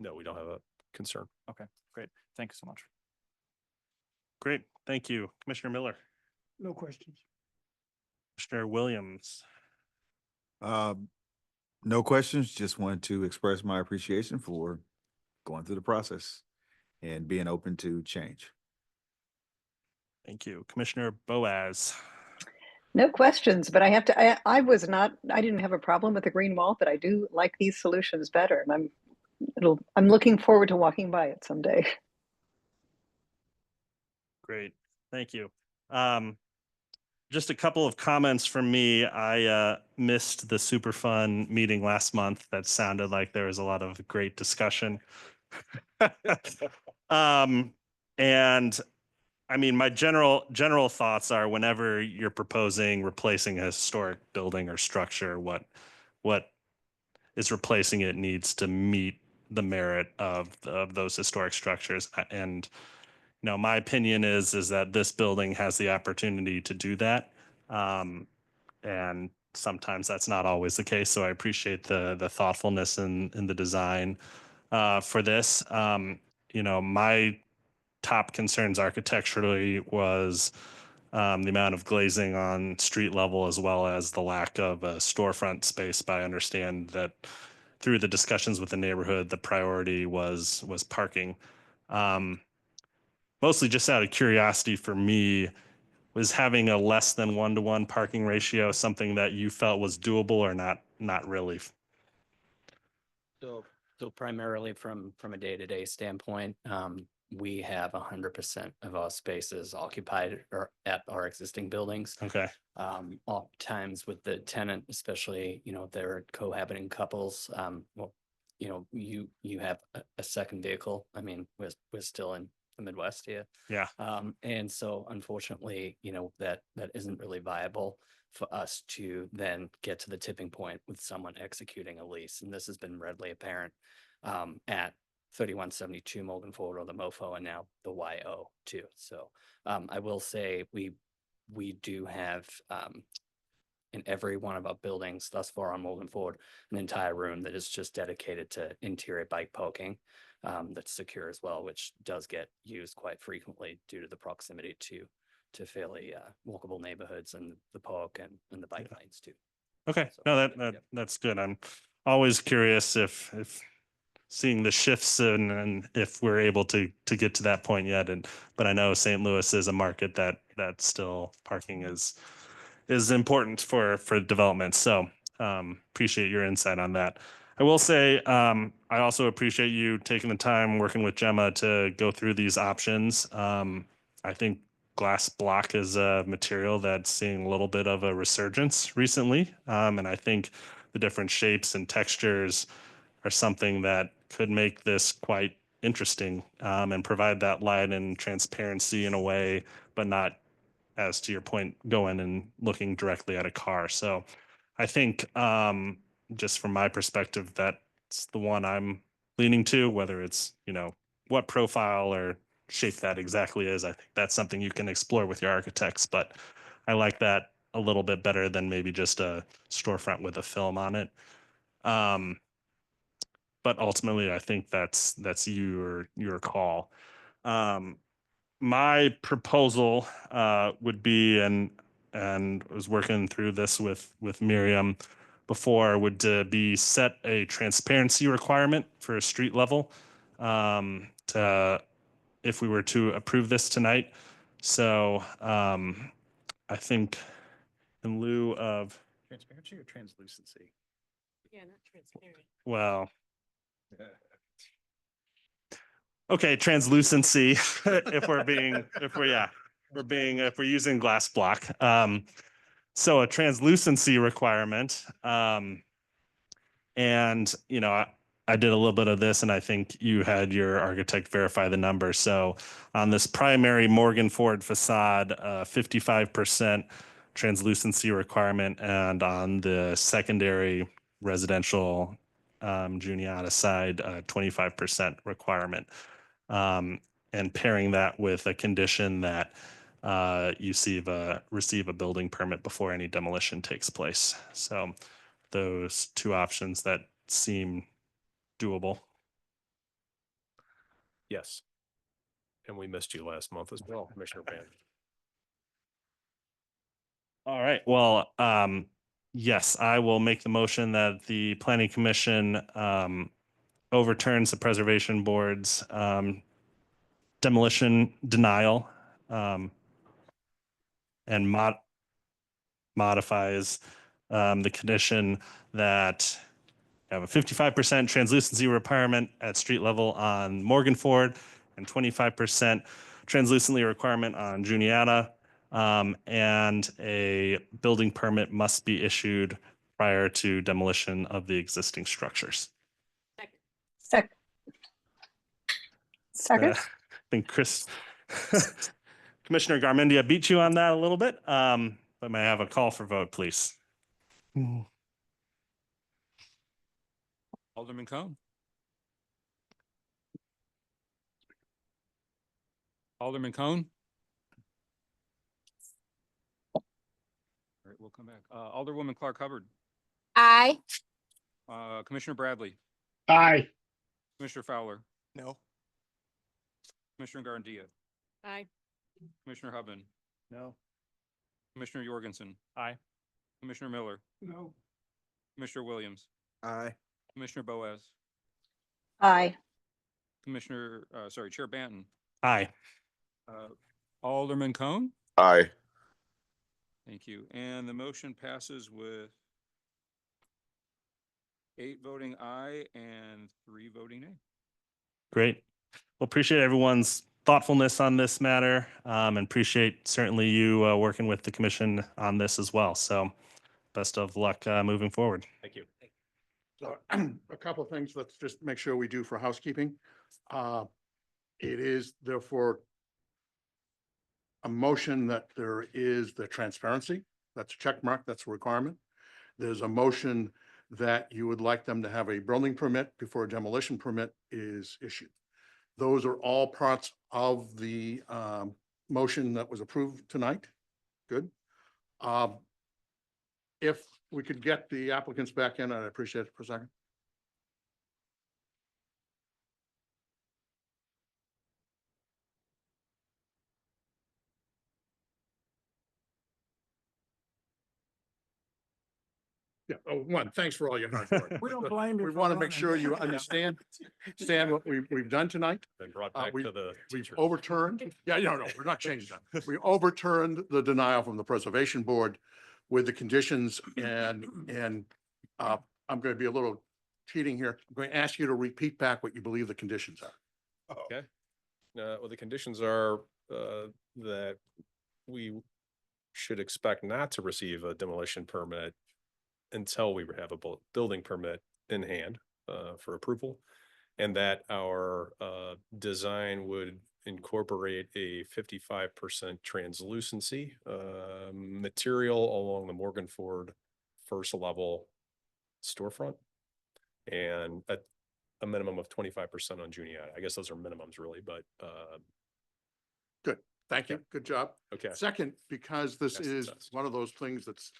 [SPEAKER 17] no, we don't have a concern.
[SPEAKER 13] Okay, great. Thank you so much.
[SPEAKER 1] Great, thank you. Commissioner Miller.
[SPEAKER 16] No questions.
[SPEAKER 1] Commissioner Williams.
[SPEAKER 14] No questions, just wanted to express my appreciation for going through the process and being open to change.
[SPEAKER 1] Thank you. Commissioner Boaz.
[SPEAKER 6] No questions, but I have to, I didn't have a problem with the green wall, but I do like these solutions better. And I'm looking forward to walking by it someday.
[SPEAKER 1] Great, thank you. just a couple of comments from me. I missed the super fun meeting last month. That sounded like there was a lot of great discussion. And I mean, my general thoughts are whenever you're proposing replacing a historic building or structure, what is replacing it needs to meet the merit of those historic structures. And you know, my opinion is that this building has the opportunity to do that. And sometimes that's not always the case. So I appreciate the thoughtfulness in the design for this. You know, my top concerns architecturally was the amount of glazing on street level as well as the lack of a storefront space. But I understand that through the discussions with the neighborhood, the priority was parking. Mostly just out of curiosity for me, was having a less than 1-to-1 parking ratio something that you felt was doable or not? Not really.
[SPEAKER 18] So primarily from a day-to-day standpoint, we have 100% of our spaces occupied or at our existing buildings.
[SPEAKER 1] Okay.
[SPEAKER 18] Oftentimes with the tenant, especially, you know, if they're cohabiting couples, well, you know, you have a second vehicle. I mean, we're still in the Midwest here.
[SPEAKER 1] Yeah.
[SPEAKER 18] And so unfortunately, you know, that isn't really viable for us to then get to the tipping point with someone executing a lease. And this has been readily apparent at 3172 Morgan Ford or the MoFo and now the YO too. So I will say we do have in every one of our buildings thus far on Morgan Ford, an entire room that is just dedicated to interior bike parking that's secure as well, which does get used quite frequently due to the proximity to fairly walkable neighborhoods and the park and the bike lanes too.
[SPEAKER 1] Okay.
[SPEAKER 18] So,
[SPEAKER 1] No,
[SPEAKER 18] yeah.
[SPEAKER 1] that's good. I'm always curious if seeing the shifts and if we're able to get to that point yet. But I know St. Louis is a market that still parking is important for development. So appreciate your insight on that. I will say I also appreciate you taking the time working with Gemma to go through these options. I think glass block is a material that's seeing a little bit of a resurgence recently. And I think the different shapes and textures are something that could make this quite interesting and provide that light and transparency in a way, but not, as to your point, going and looking directly at a car. So I think just from my perspective, that's the one I'm leaning to, whether it's, you know, what profile or shape that exactly is. I think that's something you can explore with your architects, but I like that a little bit better than maybe just a storefront with a film on it. But ultimately, I think that's your call. My proposal would be, and was working through this with Miriam before, would be set a transparency requirement for a street level to, if we were to approve this tonight. So I think in lieu of,
[SPEAKER 20] Transparency or translucency?
[SPEAKER 12] Yeah, not transparent.
[SPEAKER 1] well, okay, translucency, if we're using glass block. So a translucency requirement. And, you know, I did a little bit of this and I think you had your architect verify the number. So on this primary Morgan Ford facade, 55% translucency requirement, and on the secondary residential Juniata side, 25% requirement. And pairing that with a condition that you receive a building permit before any demolition takes place. So those two options that seem doable.
[SPEAKER 17] Yes. And we missed you last month as well, Commissioner Van.
[SPEAKER 1] All right. Well, yes, I will make the motion that the Planning Commission overturns the Preservation Board's demolition denial and modifies the condition that have a 55% translucency requirement at street level on Morgan Ford and 25% translucency requirement on Juniata. and a building permit must be issued prior to demolition of the existing structures.
[SPEAKER 6] Second.
[SPEAKER 1] I think Commissioner Garmendia beat you on that a little bit, but may I have a call for vote, please?
[SPEAKER 2] Alderman Cone. Alderman Cone. All right, we'll come back. Alderwoman Clark Hubbard.
[SPEAKER 12] Aye.
[SPEAKER 2] Commissioner Bradley.
[SPEAKER 4] Aye.
[SPEAKER 2] Commissioner Fowler.
[SPEAKER 8] No.
[SPEAKER 2] Commissioner Garandia.
[SPEAKER 12] Aye.
[SPEAKER 2] Commissioner Hubman.
[SPEAKER 20] No.
[SPEAKER 2] Commissioner Jorgensen.
[SPEAKER 13] Aye.
[SPEAKER 2] Commissioner Miller.
[SPEAKER 16] No.
[SPEAKER 2] Commissioner Williams.
[SPEAKER 20] Aye.
[SPEAKER 2] Commissioner Boaz.
[SPEAKER 6] Aye.
[SPEAKER 2] Chair Banton.
[SPEAKER 1] Aye.
[SPEAKER 2] Alderman Cone.
[SPEAKER 19] Aye.
[SPEAKER 2] Thank you. And the motion passes with 8 voting aye and 3 voting nay.
[SPEAKER 1] Great. Well, appreciate everyone's thoughtfulness on this matter, and appreciate certainly you working with the commission on this as well. So best of luck moving forward.
[SPEAKER 2] Thank you.
[SPEAKER 7] So a couple of things, let's just make sure we do for housekeeping. It is therefore a motion that there is the transparency. That's a check mark, that's a requirement. There's a motion that you would like them to have a building permit before a demolition permit is issued. Those are all parts of the motion that was approved tonight. Good. If we could get the applicants back in, I'd appreciate it for a second. Yeah, one, thanks for all your hard work.
[SPEAKER 16] We don't blame you
[SPEAKER 7] We
[SPEAKER 16] for
[SPEAKER 7] want to make
[SPEAKER 16] running.
[SPEAKER 7] sure you understand what we've done tonight.
[SPEAKER 17] Been brought
[SPEAKER 7] Uh,
[SPEAKER 17] back
[SPEAKER 7] we-
[SPEAKER 17] to the
[SPEAKER 7] We've
[SPEAKER 17] teacher.
[SPEAKER 7] overturned, no, we're not changing that. We overturned the denial from the Preservation Board with the conditions and I'm going to be a little cheating here. I'm going to ask you to repeat back what you believe the conditions are.
[SPEAKER 17] Okay. Well, the conditions are that we should expect not to receive a demolition permit until we have a building permit in hand for approval. And that our design would incorporate a 55% translucency material along the Morgan Ford first level storefront. And a minimum of 25% on Juniata. I guess those are minimums really, but
[SPEAKER 7] Good, thank you, good job.
[SPEAKER 17] okay.
[SPEAKER 7] Second, because this
[SPEAKER 17] Yes,
[SPEAKER 7] is
[SPEAKER 17] it does.
[SPEAKER 7] one of those things that's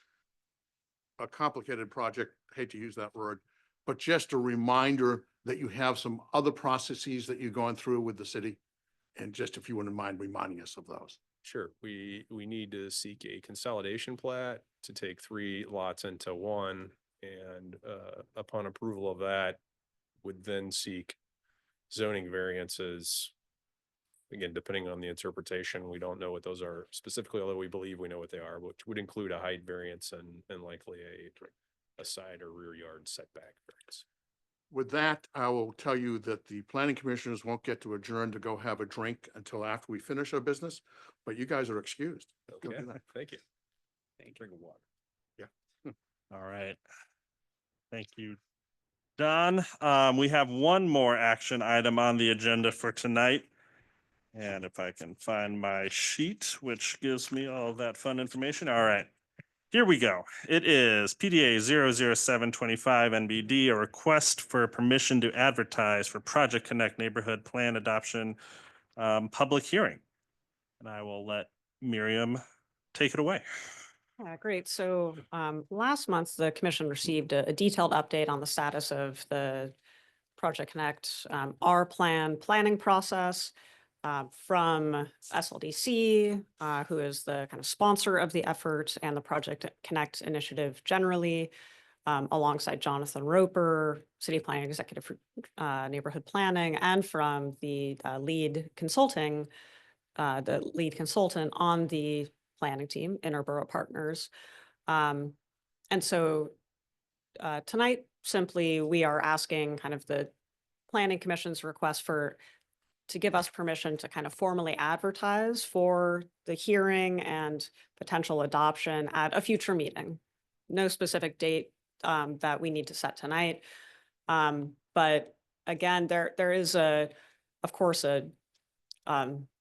[SPEAKER 7] a complicated project, hate to use that word, but just a reminder that you have some other processes that you're going through with the city. And just if you wouldn't mind reminding us of those.
[SPEAKER 17] Sure, we need to seek a consolidation plat to take 3 lots into one. And upon approval of that, would then seek zoning variances. Again, depending on the interpretation, we don't know what those are specifically, although we believe we know what they are, which would include a height variance and likely a side or rear yard setback variance.
[SPEAKER 7] With that, I will tell you that the planning commissioners won't get to adjourn to go have a drink until after we finish our business, but you guys are excused. Go
[SPEAKER 17] Okay,
[SPEAKER 7] do that.
[SPEAKER 17] thank you. Drink of water.
[SPEAKER 7] Yeah.
[SPEAKER 1] All right. Thank you, Don. We have one more action item on the agenda for tonight. And if I can find my sheet, which gives me all that fun information. All right. Here we go. It is PDA 00725 NBD, a request for permission to advertise for Project Connect Neighborhood Plan Adoption public hearing. And I will let Miriam take it away.
[SPEAKER 15] Yeah, great. So last month, the commission received a detailed update on the status of the Project Connect planning process from SLDC, who is the kind of sponsor of the effort and the Project Connect initiative generally, alongside Jonathan Roper, City Planning Executive for Neighborhood Planning, and from the lead consultant on the planning team, Interborough Partners. And so tonight, simply, we are asking kind of the Planning Commission's request for to give us permission to kind of formally advertise for the hearing and potential adoption at a future meeting. No specific date that we need to set tonight. But again, there is of course, a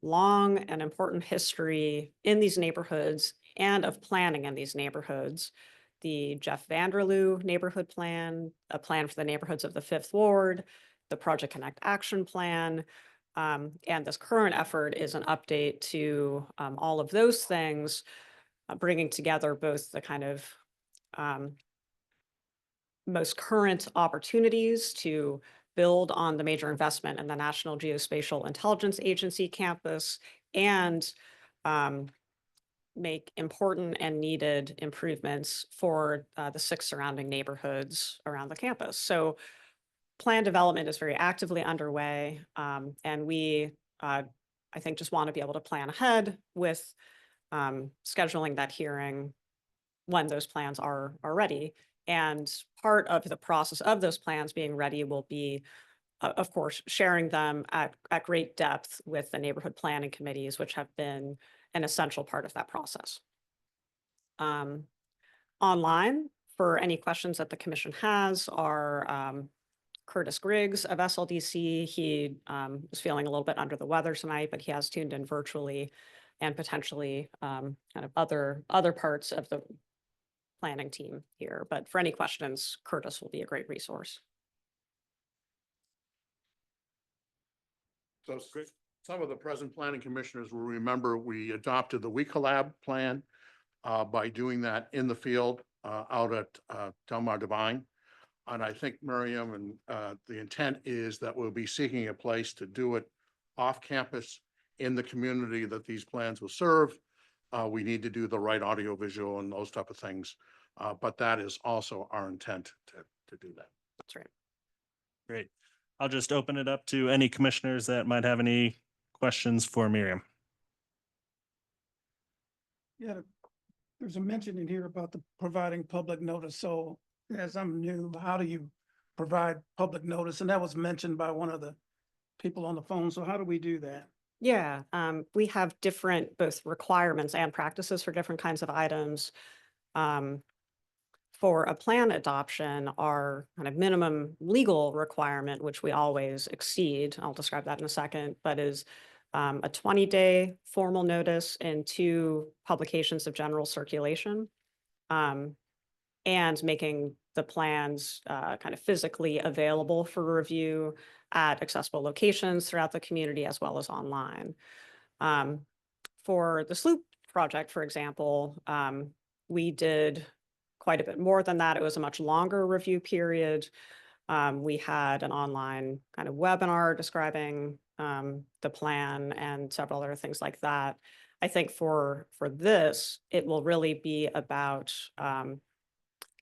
[SPEAKER 15] long and important history in these neighborhoods and of planning in these neighborhoods. The Jeff Vanderloo Neighborhood Plan, a plan for the neighborhoods of the Fifth Ward, the Project Connect Action Plan, and this current effort is an update to all of those things, bringing together both the kind of most current opportunities to build on the major investment in the National Geospatial Intelligence Agency campus and make important and needed improvements for the 6 surrounding neighborhoods around the campus. So plan development is very actively underway, and we, I think, just want to be able to plan ahead with scheduling that hearing when those plans are ready. And part of the process of those plans being ready will be, of course, sharing them at great depth with the neighborhood planning committees, which have been an essential part of that process. Online, for any questions that the commission has, are Curtis Griggs of SLDC. He is feeling a little bit under the weather tonight, but he has tuned in virtually, and potentially kind of other parts of the planning team here. But for any questions, Curtis will be a great resource.
[SPEAKER 21] So some of the present planning commissioners will remember we adopted the WeCollab plan by doing that in the field out at Delmar Divine. And I think, Miriam, and the intent is that we'll be seeking a place to do it off campus in the community that these plans will serve. We need to do the right audio visual and those type of things. But that is also our intent to do that.
[SPEAKER 15] That's right.
[SPEAKER 1] Great. I'll just open it up to any commissioners that might have any questions for Miriam.
[SPEAKER 16] Yeah, there's a mention in here about the providing public notice. So as I'm new, how do you provide public notice? And that was mentioned by one of the people on the phone. So how do we do that?
[SPEAKER 15] Yeah, we have different both requirements and practices for different kinds of items. For a plan adoption, our kind of minimum legal requirement, which we always exceed, I'll describe that in a second, but is a 20-day formal notice and 2 publications of general circulation, and making the plans kind of physically available for review at accessible locations throughout the community as well as online. For the Sloop project, for example, we did quite a bit more than that. It was a much longer review period. We had an online kind of webinar describing the plan and several other things like that. I think for this, it will really be about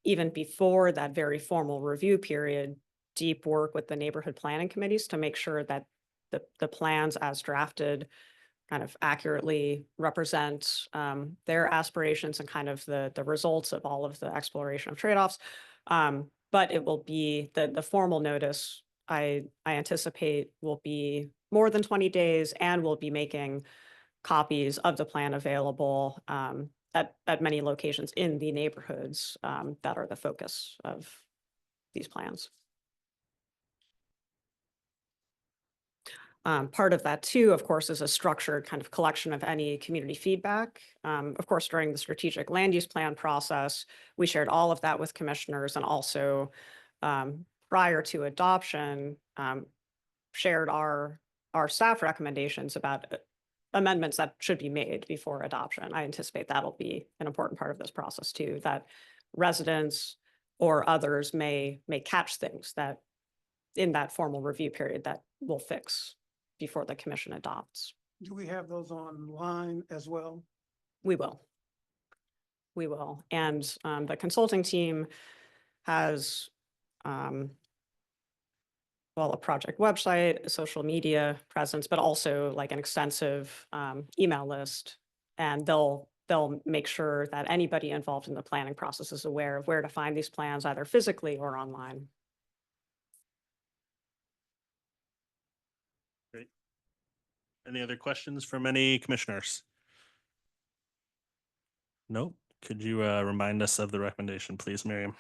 [SPEAKER 15] even before that very formal review period, deep work with the neighborhood planning committees to make sure that the plans as drafted kind of accurately represent their aspirations and kind of the results of all of the exploration of trade-offs. But it will be the formal notice, I anticipate, will be more than 20 days, and we'll be making copies of the plan available at many locations in the neighborhoods that are the focus of these plans. Part of that too, of course, is a structured kind of collection of any community feedback. Of course, during the strategic land use plan process, we shared all of that with commissioners, and also prior to adoption, shared our staff recommendations about amendments that should be made before adoption. I anticipate that'll be an important part of this process too, that residents or others may catch things that in that formal review period that we'll fix before the commission adopts.
[SPEAKER 16] Do we have those online as well?
[SPEAKER 15] We will. We will. And the consulting team has, well, a project website, a social media presence, but also like an extensive email list. And they'll make sure that anybody involved in the planning process is aware of where to find these plans, either physically or online.
[SPEAKER 1] Any other questions from any commissioners? Nope. Could you remind us of the recommendation, please, Miriam?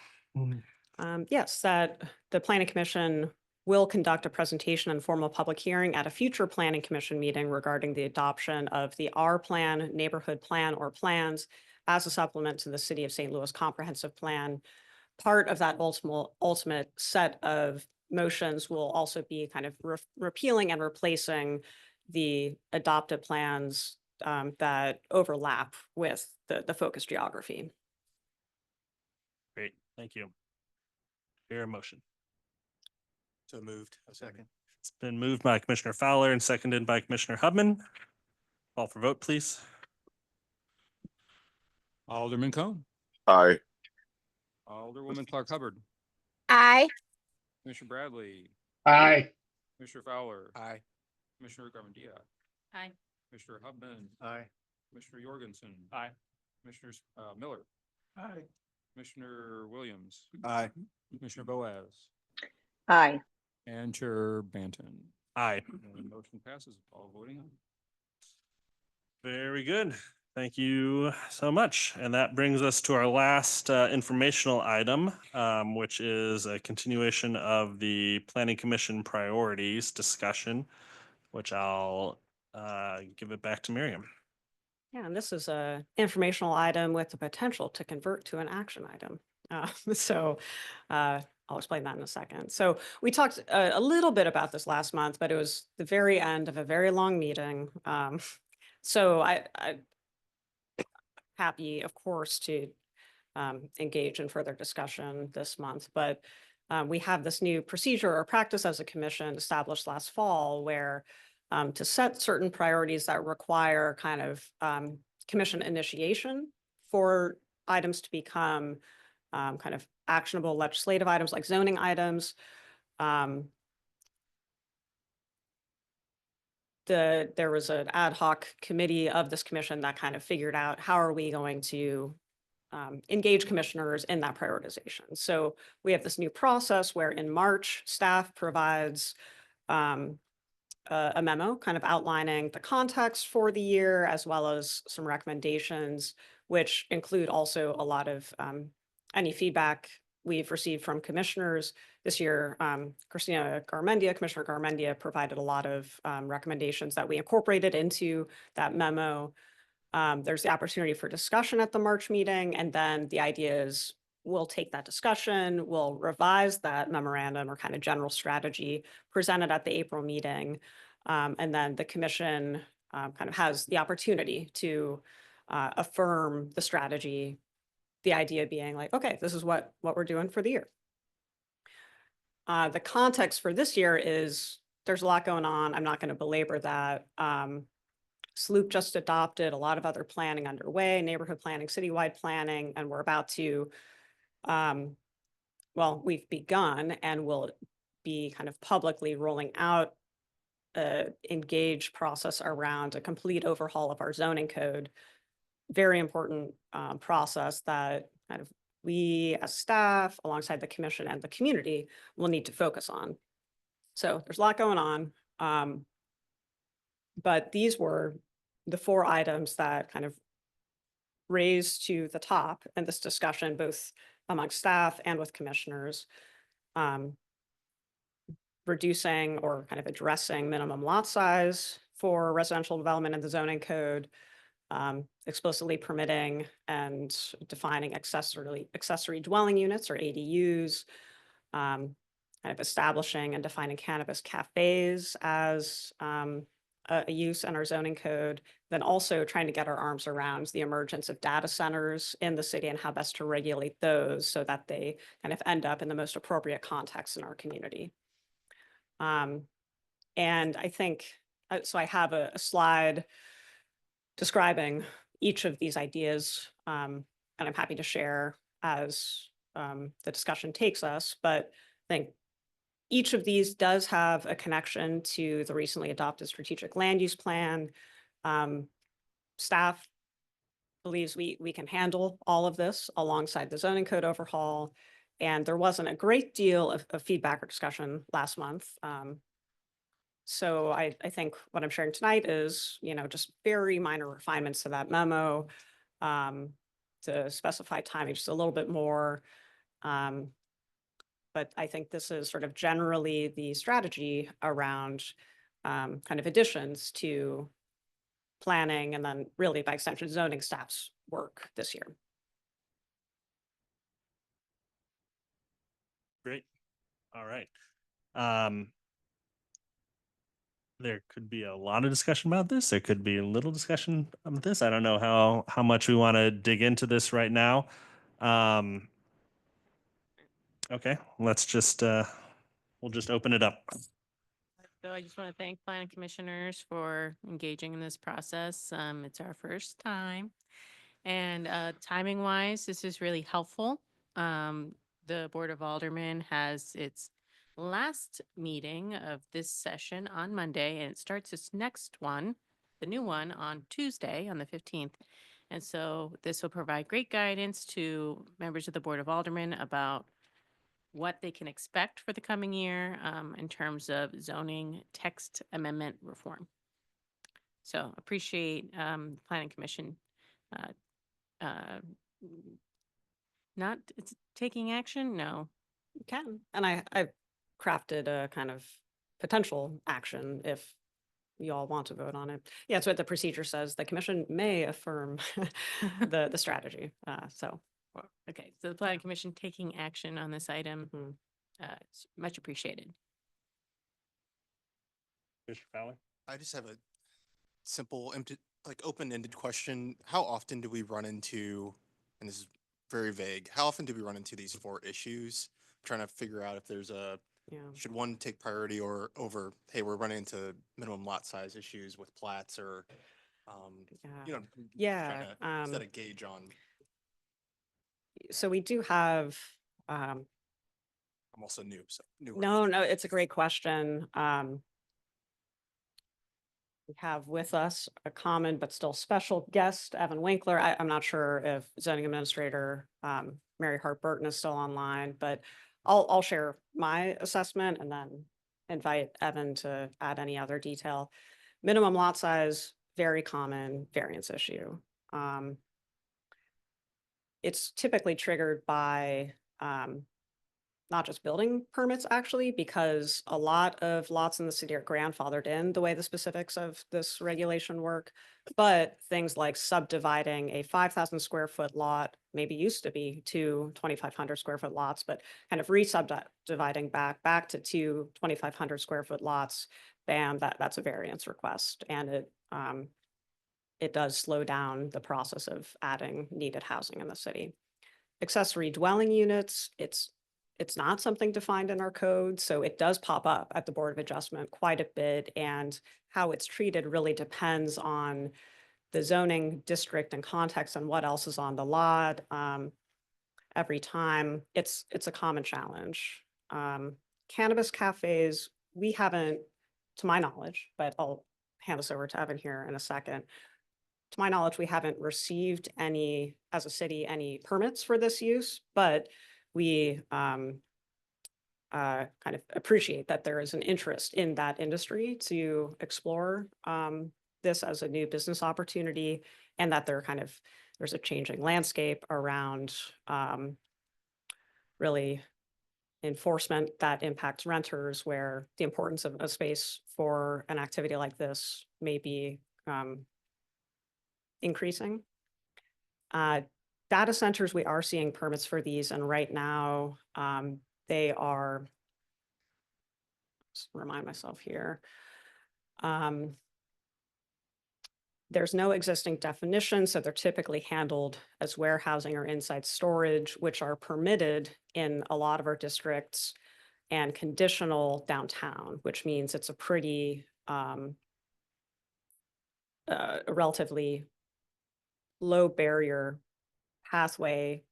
[SPEAKER 15] Yes, that the Planning Commission will conduct a presentation and formal public hearing at a future Planning Commission meeting regarding the adoption of the R Plan, Neighborhood Plan, or plans as a supplement to the City of St. Louis Comprehensive Plan. Part of that ultimate set of motions will also be kind of repealing and replacing the adopted plans that overlap with the focus geography.
[SPEAKER 1] Great, thank you. Your motion.
[SPEAKER 8] So moved. A second.
[SPEAKER 1] It's been moved by Commissioner Fowler and seconded by Commissioner Hubman. Call for vote, please.
[SPEAKER 2] Alderman Cone,
[SPEAKER 19] Aye.
[SPEAKER 2] Alderwoman Clark Hubbard,
[SPEAKER 10] Aye.
[SPEAKER 2] Commissioner Bradley,
[SPEAKER 4] Aye.
[SPEAKER 2] Commissioner Fowler,
[SPEAKER 8] Aye.
[SPEAKER 2] Commissioner Garmendia,
[SPEAKER 12] Aye.
[SPEAKER 2] Commissioner Hubman,
[SPEAKER 20] Aye.
[SPEAKER 2] Commissioner Jorgensen,
[SPEAKER 13] Aye.
[SPEAKER 2] Commissioner Miller,
[SPEAKER 16] Aye.
[SPEAKER 2] Commissioner Williams,
[SPEAKER 20] Aye.
[SPEAKER 2] Commissioner Boaz,
[SPEAKER 6] Aye.
[SPEAKER 2] and Chair Banton.
[SPEAKER 1] Aye.
[SPEAKER 2] And the motion passes, all voting aye.
[SPEAKER 1] Very good. Thank you so much. And that brings us to our last informational item, which is a continuation of the Planning Commission priorities discussion, which I'll give it back to Miriam.
[SPEAKER 15] Yeah, and this is a informational item with the potential to convert to an action item. I'll explain that in a second. So we talked a little bit about this last month, but it was the very end of a very long meeting. So I happy, of course, to engage in further discussion this month, but we have this new procedure or practice as a commission established last fall where to set certain priorities that require kind of commission initiation for items to become kind of actionable legislative items like zoning items. There was an ad hoc committee of this commission that kind of figured out how are we going to engage commissioners in that prioritization. So we have this new process where in March, staff provides a memo kind of outlining the context for the year, as well as some recommendations, which include also a lot of any feedback we've received from commissioners. This year, Commissioner Garmendia provided a lot of recommendations that we incorporated into that memo. There's the opportunity for discussion at the March meeting, and then the idea is we'll take that discussion, we'll revise that memorandum or kind of general strategy presented at the April meeting, and then the commission kind of has the opportunity to affirm the strategy. The idea being like, okay, this is what we're doing for the year. The context for this year is there's a lot going on. I'm not going to belabor that. SLOOP just adopted a lot of other planning underway, neighborhood planning, citywide planning, and we're about to, well, we've begun and will be kind of publicly rolling out a engaged process around a complete overhaul of our zoning code. Very important process that kind of we as staff, alongside the commission and the community, will need to focus on. So there's a lot going on. But these were the 4 items that kind of raised to the top in this discussion, both among staff and with commissioners. Reducing or kind of addressing minimum lot size for residential development in the zoning code, explicitly permitting and defining accessory dwelling units or ADUs, kind of establishing and defining cannabis cafes as a use in our zoning code, then also trying to get our arms around the emergence of data centers in the city and how best to regulate those so that they kind of end up in the most appropriate context in our community. And I think, so I have a slide describing each of these ideas, and I'm happy to share as the discussion takes us, but I think each of these does have a connection to the recently adopted strategic land use plan. Staff believes we can handle all of this alongside the zoning code overhaul. And there wasn't a great deal of feedback or discussion last month. So I think what I'm sharing tonight is, just very minor refinements to that memo, to specify timing just a little bit more. But I think this is sort of generally the strategy around kind of additions to planning and then really by extension zoning staff's work this year.
[SPEAKER 1] Great. All right. There could be a lot of discussion about this. There could be a little discussion about this. I don't know how much we want to dig into this right now. Okay, let's just we'll just open it up.
[SPEAKER 12] So I just want to thank planning commissioners for engaging in this process. It's our first time. And timing wise, this is really helpful. The Board of Aldermen has its last meeting of this session on Monday, and it starts its next one, the new one, on Tuesday, on the 15th. And so this will provide great guidance to members of the Board of Aldermen about what they can expect for the coming year in terms of zoning text amendment reform. So appreciate the Planning Commission not it's taking action. No,
[SPEAKER 15] You can. And I've crafted a kind of potential action if you all want to vote on it. Yeah, it's what the procedure says. The commission may affirm the strategy.
[SPEAKER 12] Okay, so the Planning Commission taking action on this item, it's much appreciated.
[SPEAKER 1] Mr. Fowler?
[SPEAKER 8] I just have a simple, open-ended question. How often do we run into, and this is very vague, how often do we run into these 4 issues? I'm trying to figure out if there's should one take priority or over, hey, we're running into minimum lot size issues with plats or,
[SPEAKER 15] Yeah,
[SPEAKER 8] set a gauge on.
[SPEAKER 15] So we do have,
[SPEAKER 8] I'm also new, so new.
[SPEAKER 15] no, it's a great question. We have with us a common but still special guest, Evan Winkler. I'm not sure if zoning administrator Mary Hart Burton is still online, but I'll share my assessment and then invite Evan to add any other detail. Minimum lot size, very common variance issue. It's typically triggered by not just building permits, actually, because a lot of lots in the city are grandfathered in the way the specifics of this regulation work. But things like subdividing a 5,000 square foot lot, maybe used to be 2 2,500 square foot lots, but kind of re-subdividing back to 2 2,500 square foot lots, bam, that's a variance request. And it does slow down the process of adding needed housing in the city. Accessory dwelling units, it's not something defined in our code, so it does pop up at the Board of Adjustment quite a bit, and how it's treated really depends on the zoning district and context and what else is on the lot. Every time, it's a common challenge. Cannabis cafes, we haven't, to my knowledge, but I'll hand this over to Evan here in a second. To my knowledge, we haven't received any, as a city, any permits for this use, but we kind of appreciate that there is an interest in that industry to explore this as a new business opportunity, and that there's a changing landscape around really enforcement that impacts renters, where the importance of a space for an activity like this may be increasing. Data centers, we are seeing permits for these, and right now they are, just remind myself here, there's no existing definition, so they're typically handled as warehousing or inside storage, which are permitted in a lot of our districts, and conditional downtown, which means it's a pretty a relatively low barrier pathway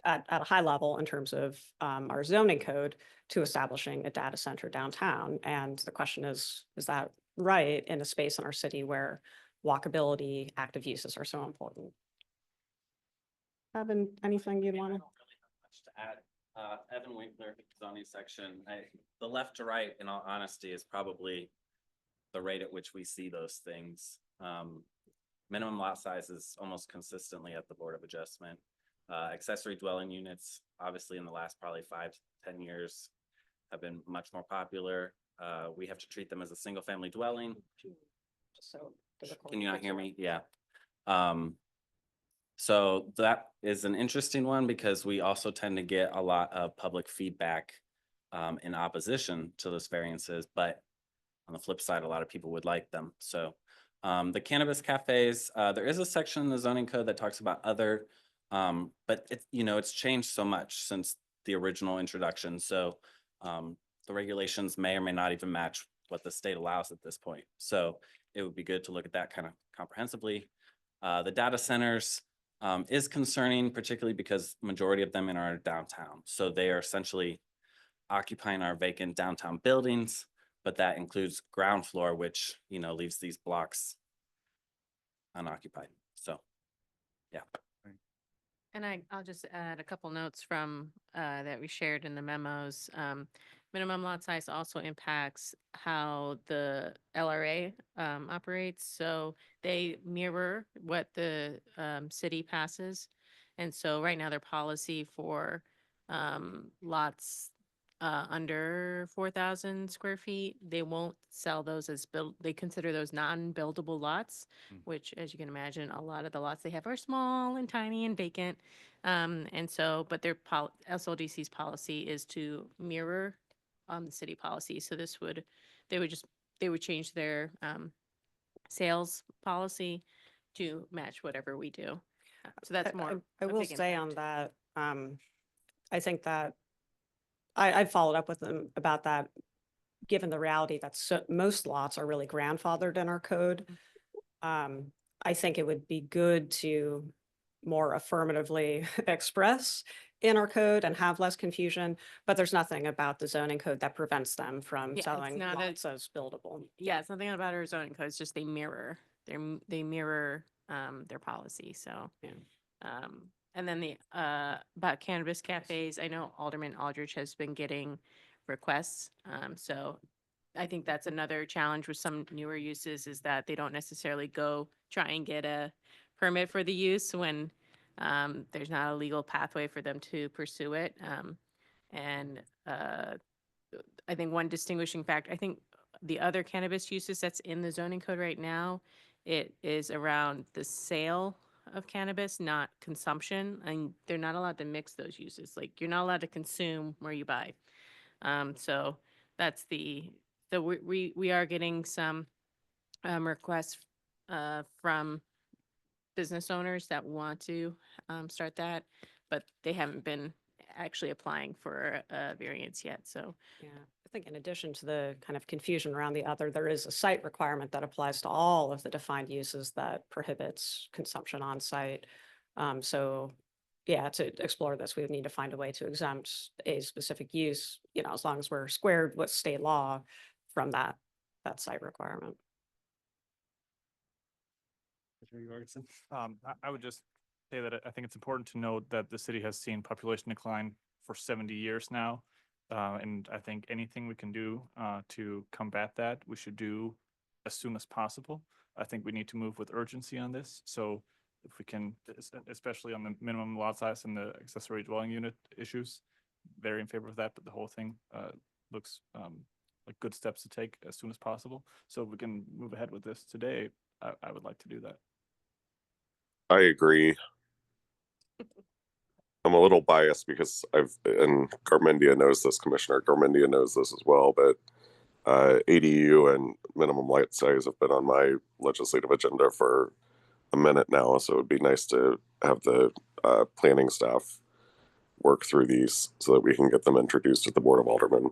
[SPEAKER 15] at a high level in terms of our zoning code to establishing a data center downtown. And the question is that right in a space in our city where walkability, active uses are so important? Evan, anything you'd want to?
[SPEAKER 10] Add. Evan Winkler, zoning section. The left to right, in all honesty, is probably the rate at which we see those things. Minimum lot size is almost consistently at the Board of Adjustment. Accessory dwelling units, obviously in the last probably 5 to 10 years, have been much more popular. We have to treat them as a single family dwelling.
[SPEAKER 15] So.
[SPEAKER 10] Can you not hear me? Yeah. So that is an interesting one because we also tend to get a lot of public feedback in opposition to those variances, but on the flip side, a lot of people would like them. So the cannabis cafes, there is a section in the zoning code that talks about other, but it's, you know, it's changed so much since the original introduction. So the regulations may or may not even match what the state allows at this point. So it would be good to look at that kind of comprehensively. The data centers is concerning, particularly because majority of them in our downtown. So they are essentially occupying our vacant downtown buildings, but that includes ground floor, which, you know, leaves these blocks unoccupied. So, yeah.
[SPEAKER 12] And I'll just add a couple notes from that we shared in the memos. Minimum lot size also impacts how the LRA operates. So they mirror what the city passes. And so right now their policy for lots under 4,000 square feet, they won't sell those as they consider those non-buildable lots, which, as you can imagine, a lot of the lots they have are small and tiny and vacant. And so, but their SLDC's policy is to mirror the city policy. So they would change their sales policy to match whatever we do. So that's more.
[SPEAKER 15] I
[SPEAKER 12] a
[SPEAKER 15] will
[SPEAKER 12] big
[SPEAKER 15] say on
[SPEAKER 12] impact.
[SPEAKER 15] that, I think that I followed up with them about that, given the reality that most lots are really grandfathered in our code. I think it would be good to more affirmatively express in our code and have less confusion, but there's nothing about the zoning code that prevents them from
[SPEAKER 12] Yeah, it's
[SPEAKER 15] selling
[SPEAKER 12] not
[SPEAKER 15] lots as buildable.
[SPEAKER 12] Yeah, it's nothing about our zoning code. It's just they mirror their policy. So, and then the about cannabis cafes, I know Alderman Aldrich has been getting requests. So I think that's another challenge with some newer uses is that they don't necessarily go try and get a permit for the use when there's not a legal pathway for them to pursue it. And I think one distinguishing factor, I think the other cannabis uses that's in the zoning code right now, it is around the sale of cannabis, not consumption. And they're not allowed to mix those uses. Like you're not allowed to consume where you buy. So that's so we are getting some requests from business owners that want to start that, but they haven't been actually applying for a variance yet. So
[SPEAKER 15] Yeah, I think in addition to the kind of confusion around the other, there is a site requirement that applies to all of the defined uses that prohibits consumption on site. So yeah, to explore this, we would need to find a way to exempt a specific use, you know, as long as we're squared with state law from that site requirement.
[SPEAKER 13] I would just say that I think it's important to note that the city has seen population decline for 70 years now. And I think anything we can do to combat that, we should do as soon as possible. I think we need to move with urgency on this. So if we can, especially on the minimum lot size and the accessory dwelling unit issues, very in favor of that, but the whole thing looks like good steps to take as soon as possible. So if we can move ahead with this today, I would like to do that.
[SPEAKER 19] I agree. I'm a little biased because and Garmendia knows this, Commissioner Garmendia knows this as well, but ADU and minimum lot size have been on my legislative agenda for a minute now. So it would be nice to have the planning staff work through these so that we can get them introduced at the Board of Aldermen.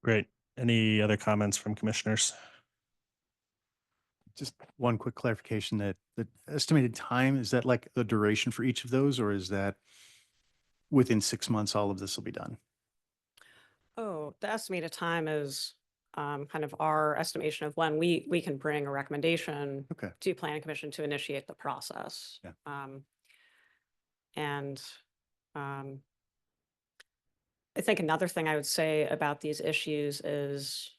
[SPEAKER 1] Great. Any other comments from commissioners?
[SPEAKER 20] Just one quick clarification that the estimated time, is that like the duration for each of those, or is that within 6 months, all of this will be done?
[SPEAKER 15] Oh, the estimated time is kind of our estimation of when we can bring a recommendation to Planning Commission to initiate the process.
[SPEAKER 20] Yeah.
[SPEAKER 15] And I think another thing I would say about these issues is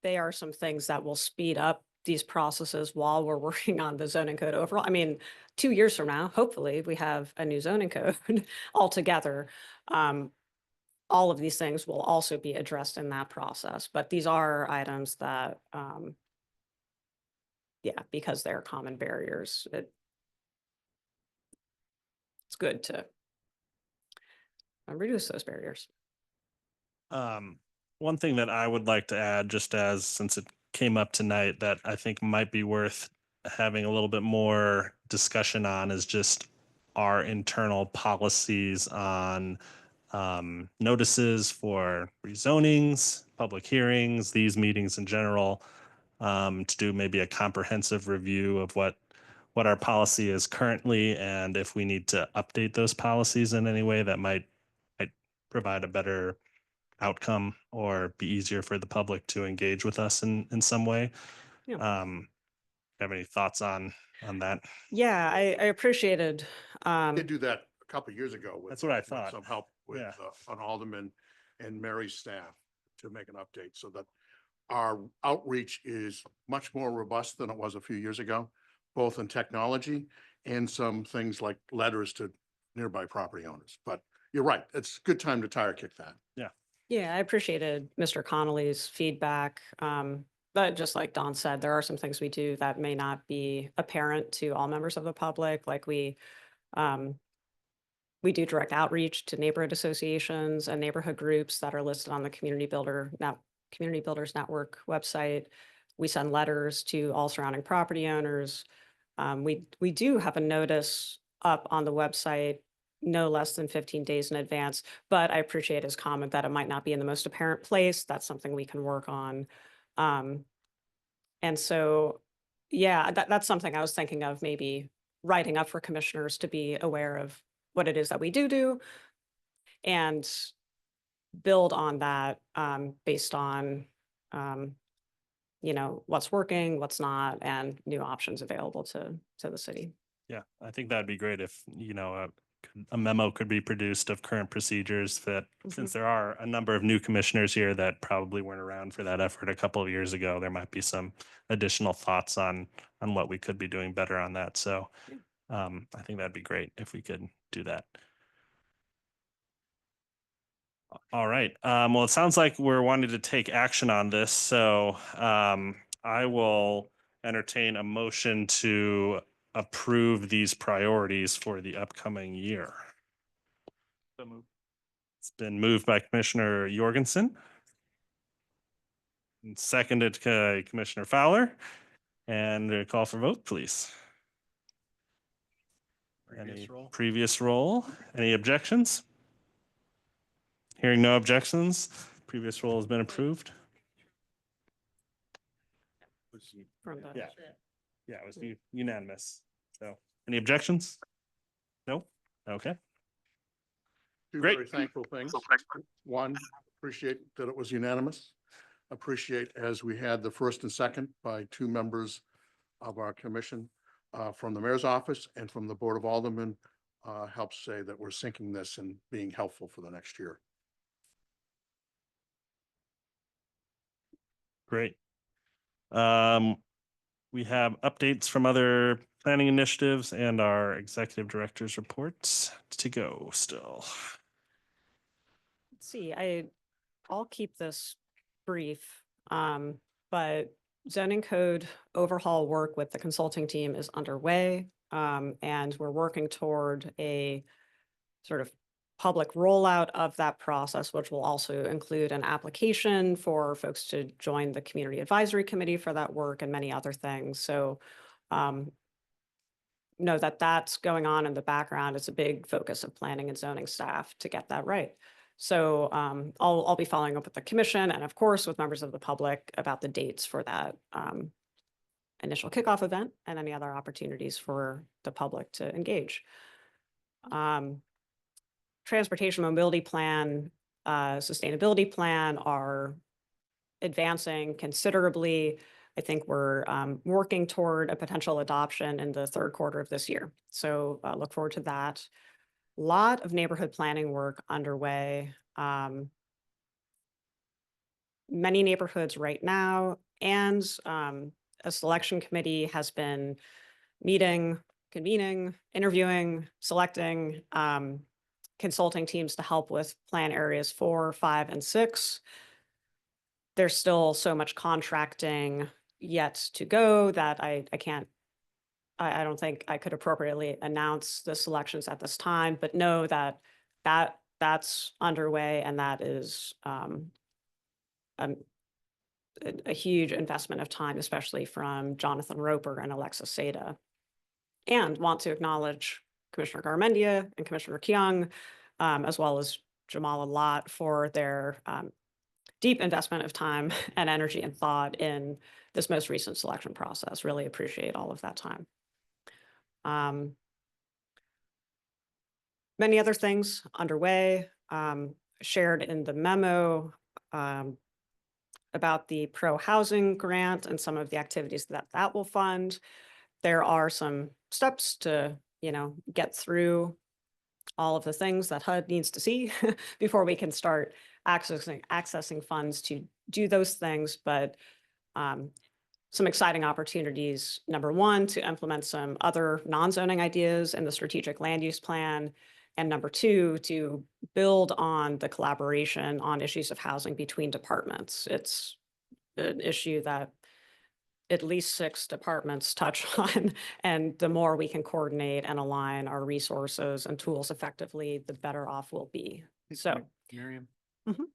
[SPEAKER 15] they are some things that will speed up these processes while we're working on the zoning code overall. I mean, 2 years from now, hopefully, we have a new zoning code altogether. All of these things will also be addressed in that process, but these are items that, yeah, because they're common barriers, it's good to reduce those barriers.
[SPEAKER 1] One thing that I would like to add, just as since it came up tonight, that I think might be worth having a little bit more discussion on is just our internal policies on notices for rezonings, public hearings, these meetings in general, to do maybe a comprehensive review of what our policy is currently, and if we need to update those policies in any way that might provide a better outcome or be easier for the public to engage with us in some way.
[SPEAKER 15] Yeah.
[SPEAKER 1] Have any thoughts on that?
[SPEAKER 15] Yeah, I appreciated,
[SPEAKER 21] Did do that a couple of years ago. With
[SPEAKER 1] That's what I
[SPEAKER 21] with
[SPEAKER 1] thought.
[SPEAKER 21] Some help with
[SPEAKER 1] Yeah.
[SPEAKER 21] an alderman and Mary's staff to make an update so that our outreach is much more robust than it was a few years ago, both in technology and some things like letters to nearby property owners. But you're right, it's a good time to tire kick that.
[SPEAKER 15] yeah, I appreciated Mr. Connolly's feedback. But just like Don said, there are some things we do that may not be apparent to all members of the public, like we do direct outreach to neighborhood associations and neighborhood groups that are listed on the Community Builders Network website. We send letters to all surrounding property owners. We do have a notice up on the website no less than 15 days in advance, but I appreciate his comment that it might not be in the most apparent place. That's something we can work on. And so, yeah, that's something I was thinking of, maybe writing up for commissioners to be aware of what it is that we do and build on that based on, what's working, what's not, and new options available to the city.
[SPEAKER 1] Yeah, I think that'd be great if, a memo could be produced of current procedures that, since there are a number of new commissioners here that probably weren't around for that effort a couple of years ago, there might be some additional thoughts on what we could be doing better on that. So I think that'd be great if we could do that. All right. Well, it sounds like we're wanting to take action on this. So I will entertain a motion to approve these priorities for the upcoming year.
[SPEAKER 13] So moved.
[SPEAKER 1] It's been moved by Commissioner Jorgensen and seconded by Commissioner Fowler. And a call for vote, please. Previous roll. Any objections? Hearing no objections, previous roll has been approved.
[SPEAKER 15] From the-
[SPEAKER 1] Yeah. Yeah, it was unanimous. So, any objections? No? Okay.
[SPEAKER 21] Two
[SPEAKER 1] Great.
[SPEAKER 21] very thankful things. One, appreciate that it was unanimous. Appreciate as we had the first and second by two members of our commission from the mayor's office and from the Board of Aldermen helps say that we're syncing this and being helpful for the next year.
[SPEAKER 1] Great. We have updates from other planning initiatives and our executive director's reports to go still.
[SPEAKER 15] Let's see, I'll keep this brief, but zoning code overhaul work with the consulting team is underway. And we're working toward a sort of public rollout of that process, which will also include an application for folks to join the community advisory committee for that work and many other things. So know that that's going on in the background. It's a big focus of planning and zoning staff to get that right. So I'll be following up with the commission and of course with members of the public about the dates for that initial kickoff event and any other opportunities for the public to engage. Transportation mobility plan, sustainability plan are advancing considerably. I think we're working toward a potential adoption in the third quarter of this year. So look forward to that. lot of neighborhood planning work underway. Many neighborhoods right now, and a selection committee has been meeting, convening, interviewing, selecting consulting teams to help with plan areas 4, 5, and 6. There's still so much contracting yet to go that I don't think I could appropriately announce the selections at this time, but know that that's underway, and that is a huge investment of time, especially from Jonathan Roper and Alexis Seda. And want to acknowledge Commissioner Garmendia and Commissioner Keung, as well as Jamal Alat for their deep investment of time and energy and thought in this most recent selection process. Really appreciate all of that time. Many other things underway, shared in the memo about the pro-housing grant and some of the activities that will fund. There are some steps to, get through all of the things that HUD needs to see before we can start accessing funds to do those things. But some exciting opportunities. Number one, to implement some other non-zoning ideas in the strategic land use plan. And number two, to build on the collaboration on issues of housing between departments. It's an issue that at least 6 departments touch on, and the more we can coordinate and align our resources and tools effectively, the better off we'll be. So,
[SPEAKER 20] Miriam,
[SPEAKER 15] Mhm.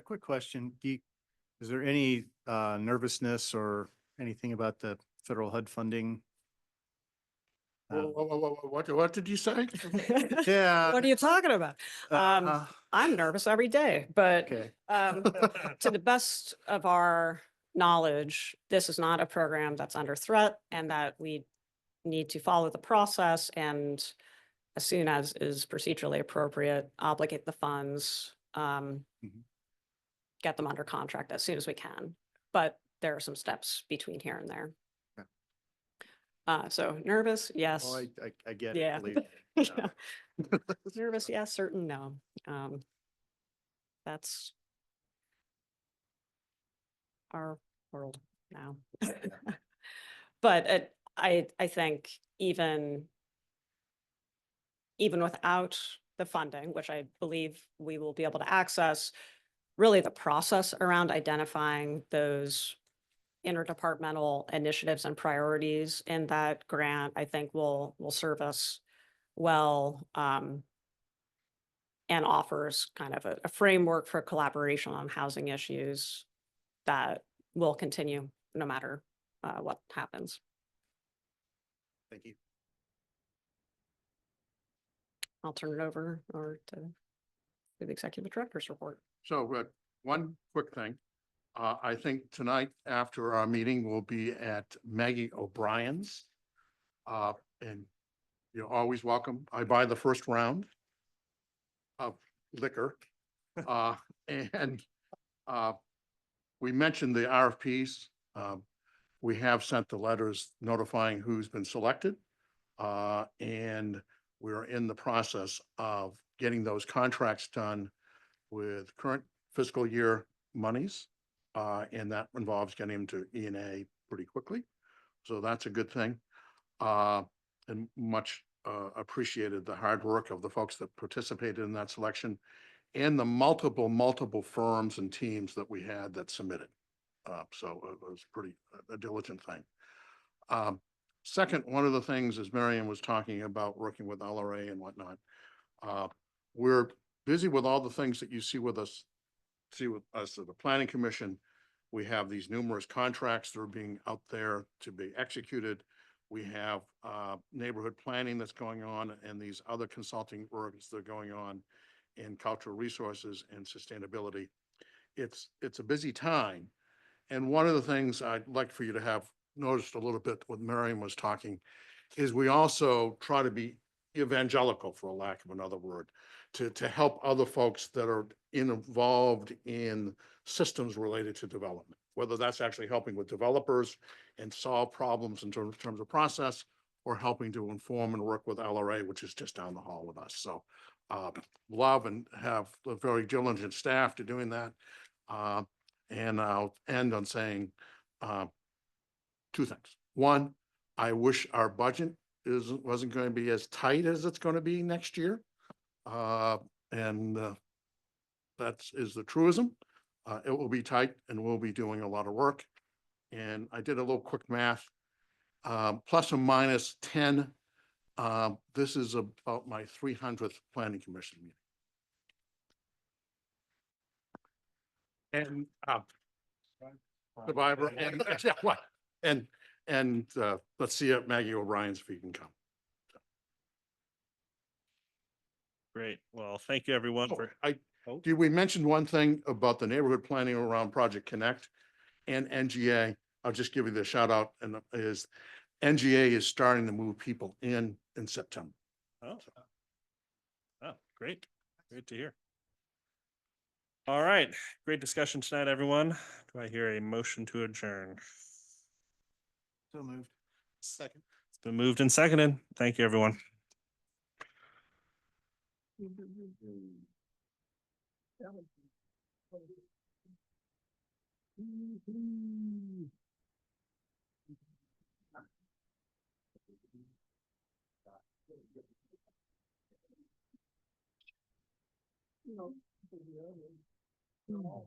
[SPEAKER 20] Quick question. Is there any nervousness or anything about the federal HUD funding?
[SPEAKER 21] What did you say?
[SPEAKER 20] Yeah.
[SPEAKER 15] What are you talking about? I'm nervous every day, but
[SPEAKER 20] Okay.
[SPEAKER 15] to the best of our knowledge, this is not a program that's under threat, and that we need to follow the process, and as soon as is procedurally appropriate, obligate the funds, get them under contract as soon as we can. But there are some steps between here and there. So nervous, yes.
[SPEAKER 20] Oh, I get it.
[SPEAKER 15] Yeah.
[SPEAKER 20] Believe me.
[SPEAKER 15] Yeah. Nervous, yes, certain, no. That's our world now. But I think even without the funding, which I believe we will be able to access, really the process around identifying those interdepartmental initiatives and priorities in that grant, I think will serve us well, and offers kind of a framework for collaboration on housing issues that will continue no matter what happens.
[SPEAKER 20] Thank you.
[SPEAKER 15] I'll turn it over to the executive director's report.
[SPEAKER 21] So one quick thing. I think tonight after our meeting, we'll be at Maggie O'Brien's. And you're always welcome. I buy the first round of liquor. And we mentioned the RFPs. We have sent the letters notifying who's been selected. And we're in the process of getting those contracts done with current fiscal year monies. And that involves getting them to E&A pretty quickly. So that's a good thing. And much appreciated the hard work of the folks that participated in that selection and the multiple firms and teams that we had that submitted. So it was pretty a diligent thing. Second, one of the things, as Marion was talking about working with LRA and whatnot, we're busy with all the things that you see with us at the Planning Commission. We have these numerous contracts that are being out there to be executed. We have neighborhood planning that's going on, and these other consulting works that are going on in cultural resources and sustainability. It's a busy time. And one of the things I'd like for you to have noticed a little bit when Marion was talking is we also try to be evangelical, for a lack of another word, to help other folks that are involved in systems related to development, whether that's actually helping with developers and solve problems in terms of process, or helping to inform and work with LRA, which is just down the hall with us. So love and have a very diligent staff to doing that. And I'll end on saying two things. One, I wish our budget wasn't going to be as tight as it's going to be next year. And that is the truism. It will be tight and we'll be doing a lot of work. And I did a little quick math, plus or minus 10. This is about my 300th planning commission meeting. And Survivor and yeah, what? And let's see if Maggie O'Brien's if he can come.
[SPEAKER 1] Great. Well, thank you everyone for.
[SPEAKER 21] Did we mention one thing about the neighborhood planning around Project Connect and NGA? I'll just give you the shout out, and is NGA is starting to move people in September.
[SPEAKER 1] Oh, great. Great to hear. All right. Great discussion tonight, everyone. Do I hear a motion to adjourn?
[SPEAKER 20] So moved. Second.
[SPEAKER 1] It's been moved and seconded. Thank you, everyone.
[SPEAKER 16] No.